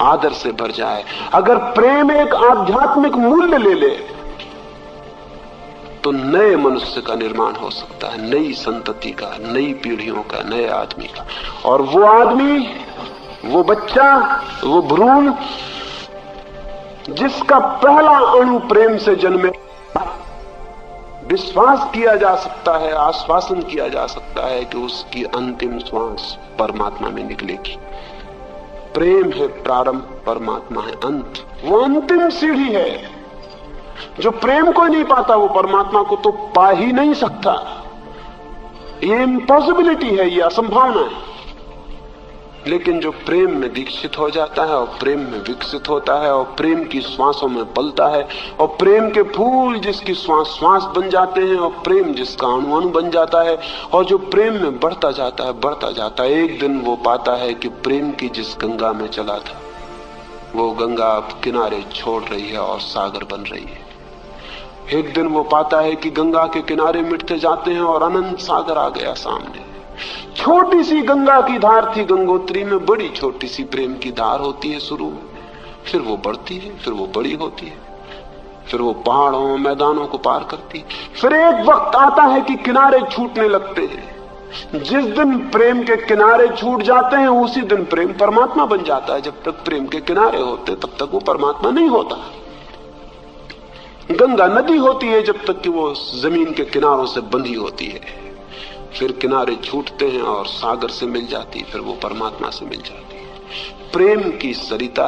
आदर से भर जाए, अगर प्रेम एक आध्यात्मिक मूल्य ले ले, तो नए मनुष्य का निर्माण हो सकता है, नई संतति का, नई पीढ़ियों का, नए आदमी का। और वो आदमी, वो बच्चा, वो भ्रूण जिसका पहला अणु प्रेम से जन्मे, विश्वास किया जा सकता है, आश्वासन किया जा सकता है कि उसकी अंतिम श्वास परमात्मा में निकलेगी। प्रेम है प्रारंभ, परमात्मा है अंत। वो अंतिम सीढ़ी है। जो प्रेम को नहीं पाता वो परमात्मा को तो पा ही नहीं सकता। ये इम्पॉसिबिलिटी है, ये असंभावना है। लेकिन जो प्रेम में दीक्षित हो जाता है और प्रेम में विकसित होता है और प्रेम की श्वासों में पलता है और प्रेम के फूल जिसकी श्वास श्वास बन जाते हैं और प्रेम जिसका अणु अणु बन जाता है, और जो प्रेम में बढ़ता जाता है, बढ़ता जाता है, एक दिन वो पाता है कि प्रेम की जिस गंगा में चला था वो गंगा अब किनारे छोड़ रही है और सागर बन रही है। एक दिन वो पाता है कि गंगा के किनारे मिटते जाते हैं और अनंत सागर आ गया सामने। छोटी सी गंगा की धार थी गंगोत्री में, बड़ी छोटी सी प्रेम की धार होती है शुरू में, फिर वो बढ़ती है, फिर वो बड़ी होती है, फिर वो पहाड़ों मैदानों को पार करती है। फिर एक वक्त आता है कि किनारे छूटने लगते हैं। जिस दिन प्रेम के किनारे छूट जाते हैं उसी दिन प्रेम परमात्मा बन जाता है। जब तक प्रेम के किनारे होते तब तक वो परमात्मा नहीं होता। गंगा नदी होती है जब तक कि वो जमीन के किनारों से बंधी होती है, फिर किनारे छूटते हैं और सागर से मिल जाती, फिर वो परमात्मा से मिल जाती है। प्रेम की सरिता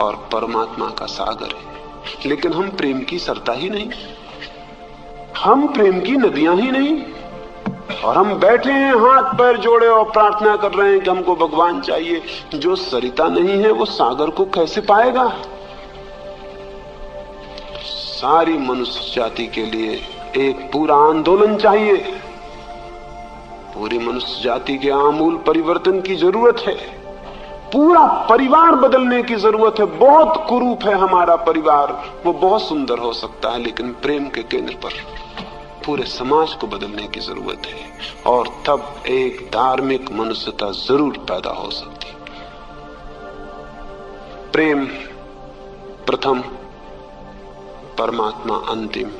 और परमात्मा का सागर है। लेकिन हम प्रेम की सरता ही नहीं, हम प्रेम की नदियां ही नहीं, और हम बैठे हैं हाथ पैर जोड़े और प्रार्थना कर रहे हैं कि हमको भगवान चाहिए। जो सरिता नहीं है वो सागर को कैसे पाएगा? सारी मनुष्य जाति के लिए एक पूरा आंदोलन चाहिए। पूरी मनुष्य जाति के आमूल परिवर्तन की जरूरत है। पूरा परिवार बदलने की जरूरत है। बहुत कुरूप है हमारा परिवार, वो बहुत सुंदर हो सकता है, लेकिन प्रेम के केंद्र पर पूरे समाज को बदलने की जरूरत है। और तब एक धार्मिक मनुष्यता जरूर पैदा हो सकती। प्रेम प्रथम, परमात्मा अंतिम।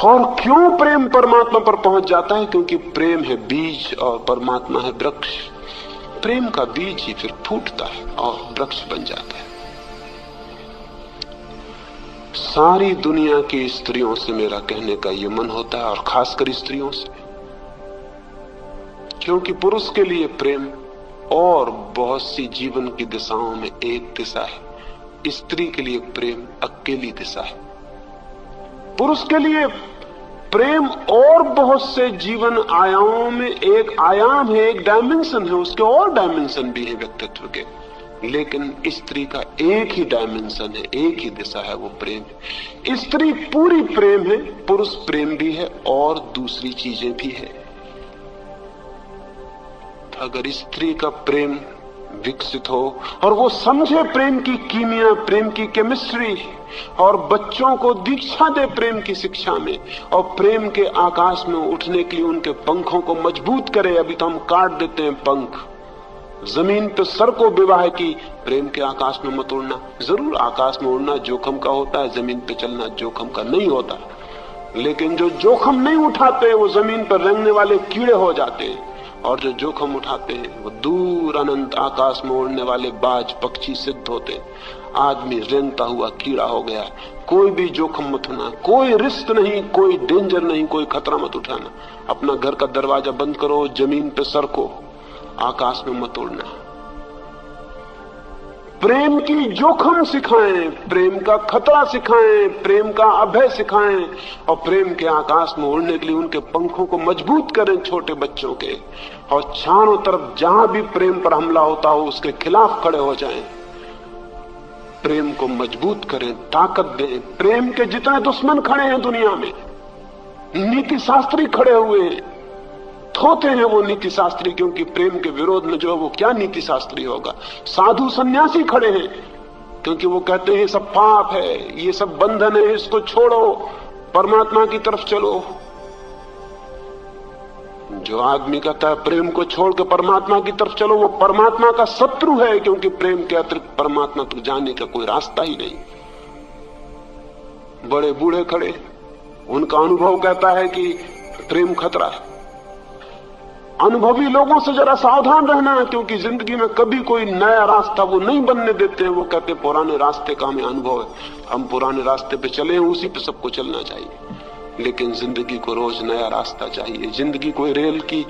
और क्यों प्रेम परमात्मा पर पहुंच जाता है? क्योंकि प्रेम है बीज और परमात्मा है वृक्ष। प्रेम का बीज ही फिर फूटता है और वृक्ष बन जाता है। सारी दुनिया की स्त्रियों से मेरा कहने का ये मन होता है, और खासकर स्त्रियों से, क्योंकि पुरुष के लिए प्रेम और बहुत सी जीवन की दिशाओं में एक दिशा है, स्त्री के लिए प्रेम अकेली दिशा है। पुरुष के लिए प्रेम और बहुत से जीवन आयामों में एक आयाम है, एक डायमेंशन है, उसके और डायमेंशन भी है व्यक्तित्व के, लेकिन स्त्री का एक ही डायमेंशन है, एक ही दिशा है, वो प्रेम है। स्त्री पूरी प्रेम है, पुरुष प्रेम भी है और दूसरी चीजें भी है। अगर स्त्री का प्रेम विकसित हो और वो समझे प्रेम की कीमिया, प्रेम की केमिस्ट्री, और बच्चों को दीक्षा दे प्रेम की शिक्षा में, और प्रेम के आकाश में उठने के लिए उनके पंखों को मजबूत करे। अभी तो हम काट देते हैं पंख, जमीन पे सर को विवाह की, प्रेम के आकाश में मत उड़ना। जरूर आकाश में उड़ना जोखम का होता है, जमीन पे चलना जोखम का नहीं होता, लेकिन जो जोखम नहीं उठाते वो जमीन पर रेंगने वाले कीड़े हो जाते हैं, और जो जोखम उठाते हैं वो दूर अनंत आकाश में उड़ने वाले बाज पक्षी सिद्ध होते हैं। आदमी रेंगता हुआ कीड़ा हो गया। कोई भी जोखम मत उठाना, कोई रिस्क नहीं, कोई डेंजर नहीं, कोई खतरा मत उठाना। अपना घर का दरवाजा बंद करो, जमीन पे सरको, आकाश में मत उड़ना। प्रेम की जोखम सिखाएं, प्रेम का खतरा सिखाएं, प्रेम का अभय सिखाएं, और प्रेम के आकाश में उड़ने के लिए उनके पंखों को मजबूत करें छोटे बच्चों के, और चारों तरफ जहां भी प्रेम पर हमला होता हो उसके खिलाफ खड़े हो जाएं। प्रेम को मजबूत करें, ताकत दें। प्रेम के जितने दुश्मन खड़े हैं दुनिया में, नीति शास्त्री खड़े हुए हैं, थोते हैं वो नीति शास्त्री, क्योंकि प्रेम के विरोध में जो है वो क्या नीति शास्त्री होगा। साधु सन्यासी खड़े हैं, क्योंकि वो कहते हैं ये सब पाप है, ये सब बंधन है, इसको छोड़ो, परमात्मा की तरफ चलो। जो आदमी कहता है प्रेम को छोड़ के परमात्मा की तरफ चलो, वो परमात्मा का शत्रु है, क्योंकि प्रेम के अतिरिक्त परमात्मा तक जाने का कोई रास्ता ही नहीं। बड़े बूढ़े खड़े, उनका अनुभव कहता है कि प्रेम खतरा है। अनुभवी लोगों से जरा सावधान रहना, क्योंकि जिंदगी में कभी कोई नया रास्ता वो नहीं बनने देते हैं। वो कहते पुराने रास्ते का हमें अनुभव है, हम पुराने रास्ते पे चले हैं, उसी पे सबको चलना चाहिए। लेकिन जिंदगी को रोज नया रास्ता चाहिए। जिंदगी कोई रेल की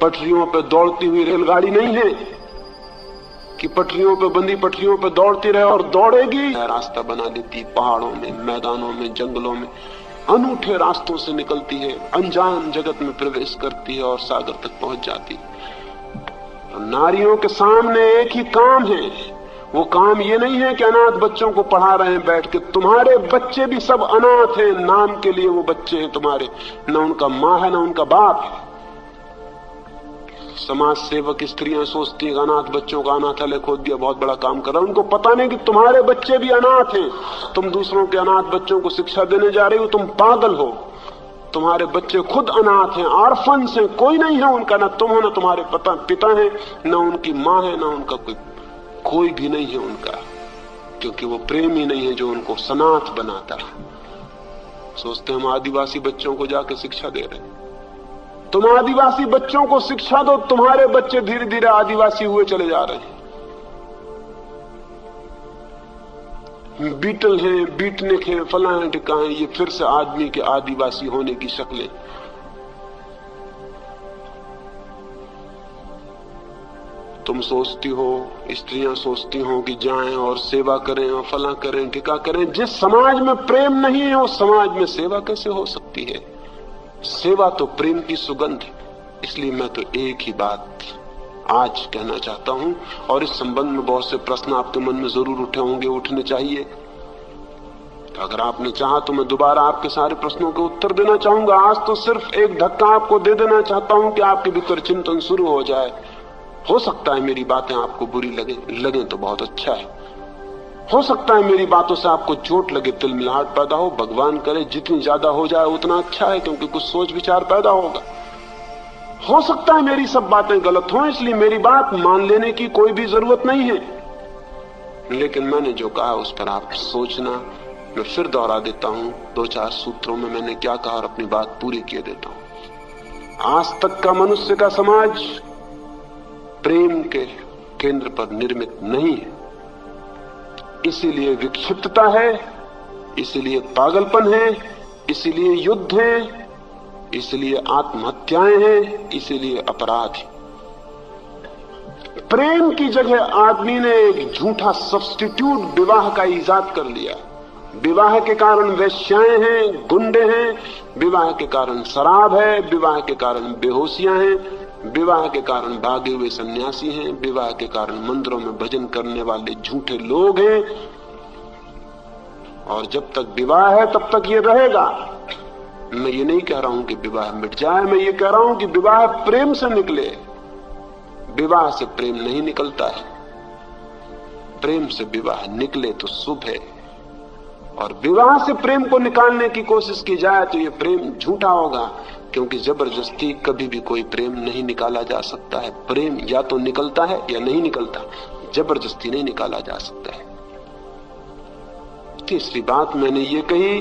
पटरियों पे दौड़ती हुई रेलगाड़ी नहीं है कि पटरियों पे बंधी पटरियों पे दौड़ती रहे और दौड़ेगी। नया रास्ता बना देती, पहाड़ों में, मैदानों में, जंगलों में, अनूठे रास्तों से निकलती है, अनजान जगत में प्रवेश करती है और सागर तक पहुंच जाती है। नारियों के सामने एक ही काम है, वो काम ये नहीं है कि अनाथ बच्चों को पढ़ा रहे हैं बैठ के। तुम्हारे बच्चे भी सब अनाथ हैं, नाम के लिए वो बच्चे हैं तुम्हारे, न उनका माँ है न उनका बाप है। समाज सेवक स्त्रियां सोचती हैं अनाथ बच्चों का अनाथालय खोद दिया, बहुत बड़ा काम कर रहा है। उनको पता नहीं कि तुम्हारे बच्चे भी अनाथ हैं। तुम दूसरों के अनाथ बच्चों को शिक्षा देने जा रही हो, तुम पागल हो। तुम्हारे बच्चे खुद अनाथ हैं, ऑर्फन्स हैं, कोई नहीं है उनका, न तुम हो न तुम्हारे पिता है, न उनकी माँ है, न उनका कोई भी नहीं है उनका, क्योंकि वो प्रेम ही नहीं है जो उनको सनाथ बनाता है। सोचते हम आदिवासी बच्चों को जाके शिक्षा दे रहे हैं। तुम आदिवासी बच्चों को शिक्षा दो, तुम्हारे बच्चे धीरे धीरे आदिवासी हुए चले जा रहे हैं। बीटल हैं, बीटनिक हैं, फला हैं, टिका हैं, ये फिर से आदमी के आदिवासी होने की शक्लें। तुम सोचती हो, स्त्रियां सोचती हो कि जाएं और सेवा करें और फला करें, टिका करें। जिस समाज में प्रेम नहीं है उस समाज में सेवा कैसे हो सकती है? सेवा तो प्रेम की सुगंध है। इसलिए मैं तो एक ही बात आज कहना चाहता हूं, और इस संबंध में बहुत से प्रश्न आपके मन में जरूर उठे होंगे, उठने चाहिए। तो अगर आपने चाहा तो मैं दोबारा आपके सारे प्रश्नों के उत्तर देना चाहूंगा। आज तो सिर्फ एक धक्का आपको दे देना चाहता हूं कि आपके भीतर चिंतन शुरू हो जाए। हो सकता है मेरी बातें आपको बुरी लगे तो बहुत अच्छा है। हो सकता है मेरी बातों से आपको चोट लगे, तिलमिलाहट पैदा हो। भगवान करे जितनी ज्यादा हो जाए उतना अच्छा है, क्योंकि कुछ सोच विचार पैदा होगा। हो सकता है मेरी सब बातें गलत हों, इसलिए मेरी बात मान लेने की कोई भी जरूरत नहीं है। लेकिन मैंने जो कहा उस पर आप सोचना। मैं फिर दोहरा देता हूं, 2-4 सूत्रों में मैंने क्या कहा और अपनी बात पूरी किए देता हूं। आज तक का मनुष्य का समाज प्रेम के केंद्र पर निर्मित नहीं है, इसीलिए विक्षिप्तता है, इसलिए पागलपन है, इसलिए युद्ध है, इसलिए आत्महत्याएं हैं, इसलिए अपराध है। प्रेम की जगह आदमी ने एक झूठा सब्स्टिट्यूट विवाह का इजाद कर लिया। विवाह के कारण वेश्याएं हैं, गुंडे हैं, विवाह के कारण शराब है, विवाह के कारण बेहोशियां हैं, विवाह के कारण भागे हुए सन्यासी हैं, विवाह के कारण मंदिरों में भजन करने वाले झूठे लोग हैं। और जब तक विवाह है तब तक ये रहेगा। मैं ये नहीं कह रहा हूं कि विवाह मिट जाए, मैं ये कह रहा हूं कि विवाह प्रेम से निकले। विवाह से प्रेम नहीं निकलता है, प्रेम से विवाह निकले तो शुभ है। और विवाह से प्रेम को निकालने की कोशिश की जाए तो ये प्रेम झूठा होगा, क्योंकि जबरदस्ती कभी भी कोई प्रेम नहीं निकाला जा सकता है। प्रेम या तो निकलता है या नहीं निकलता, जबरदस्ती नहीं निकाला जा सकता है। तीसरी बात मैंने ये कही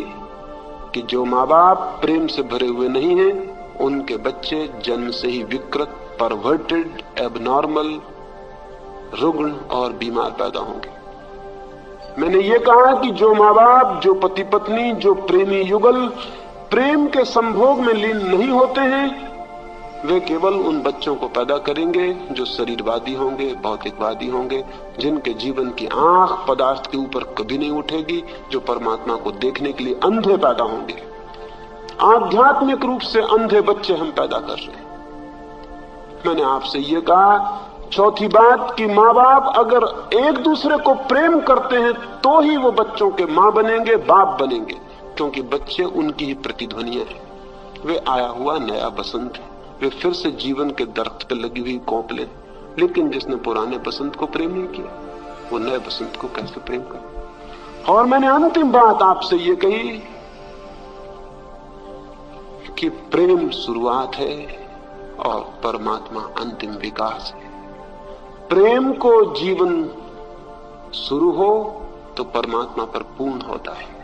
कि जो माँ बाप प्रेम से भरे हुए नहीं हैं, उनके बच्चे जन्म से ही विकृत, परवर्टेड, एबनॉर्मल, रुग्ण और बीमार पैदा होंगे। मैंने ये कहा कि जो माँ बाप, जो पति पत्नी, जो प्रेमी युगल प्रेम के संभोग में लीन नहीं होते हैं, वे केवल उन बच्चों को पैदा करेंगे जो शरीरवादी होंगे, भौतिकवादी होंगे, जिनके जीवन की आंख पदार्थ के ऊपर कभी नहीं उठेगी, जो परमात्मा को देखने के लिए अंधे पैदा होंगे। आध्यात्मिक रूप से अंधे बच्चे हम पैदा कर रहे हैं। मैंने आपसे ये कहा, चौथी बात कि माँ बाप अगर एक दूसरे को प्रेम करते हैं तो ही वो बच्चों के माँ बनेंगे, बाप बनेंगे, क्योंकि बच्चे उनकी ही प्रतिध्वनियां हैं। वे आया हुआ नया बसंत है, वे फिर से जीवन के दरख्त पे लगी हुई कोपले। लेकिन जिसने पुराने बसंत को प्रेम नहीं किया, वो नए बसंत को कैसे प्रेम करे। और मैंने अंतिम बात आपसे ये कही कि प्रेम शुरुआत है और परमात्मा अंतिम विकास है। प्रेम को जीवन शुरू हो तो परमात्मा पर पूर्ण होता है।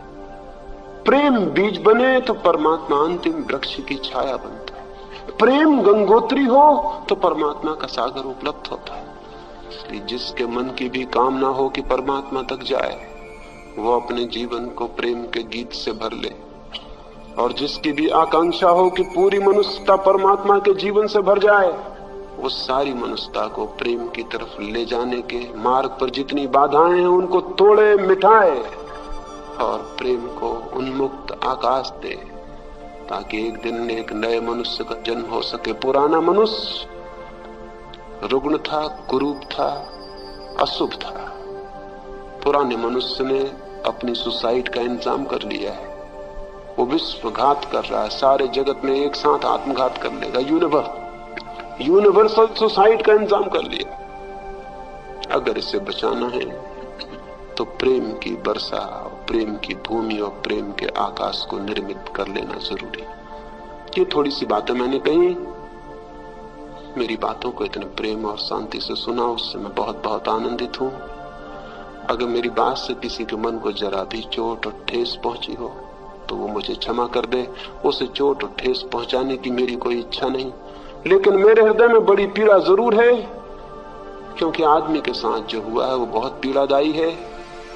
प्रेम बीज बने तो परमात्मा अंतिम वृक्ष की छाया बनता है। प्रेम गंगोत्री हो तो परमात्मा का सागर उपलब्ध होता है। इसलिए जिसके मन की भी कामना हो कि परमात्मा तक जाए, वो अपने जीवन को प्रेम के गीत से भर ले। और जिसकी भी आकांक्षा हो कि पूरी मनुष्यता परमात्मा के जीवन से भर जाए, वो सारी मनुष्यता को प्रेम की तरफ ले जाने के मार्ग पर जितनी बाधाएं हैं उनको तोड़े, मिटाए और प्रेम को उन्मुक्त आकाश दे, ताकि एक दिन एक नए मनुष्य का जन्म हो सके। पुराना मनुष्य रुग्ण था, कुरूप था, अशुभ था। पुराने मनुष्य ने अपनी सुसाइड का इंतजाम कर लिया है। वो विश्वघात कर रहा है, सारे जगत में एक साथ आत्मघात कर लेगा। यूनिवर्सल सुसाइड का इंतजाम कर लिया। अगर इसे बचाना है तो प्रेम की वर्षा, प्रेम की भूमि और प्रेम के आकाश को निर्मित कर लेना जरूरी। ये थोड़ी सी बातें मैंने कही। मेरी बातों को इतने प्रेम और शांति से सुना, उससे मैं बहुत बहुत आनंदित हूं। अगर मेरी बात से किसी के मन को जरा भी चोट और ठेस पहुंची हो तो वो मुझे क्षमा कर दे। उसे चोट और ठेस पहुंचाने की मेरी कोई इच्छा नहीं, लेकिन मेरे हृदय में बड़ी पीड़ा जरूर है, क्योंकि आदमी के साथ जो हुआ है वो बहुत पीड़ादायी है।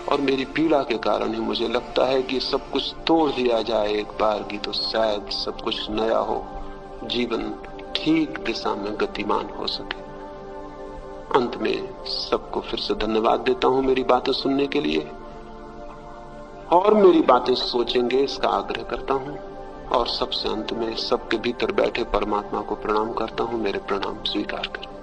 और मेरी पीड़ा के कारण ही मुझे लगता है कि सब कुछ तोड़ दिया जाए एक बार की तो शायद सब कुछ नया हो, जीवन ठीक दिशा में गतिमान हो सके। अंत में सबको फिर से धन्यवाद देता हूं मेरी बातें सुनने के लिए, और मेरी बातें सोचेंगे इसका आग्रह करता हूं। और सबसे अंत में सबके भीतर बैठे परमात्मा को प्रणाम करता हूं। मेरे प्रणाम स्वीकार करें।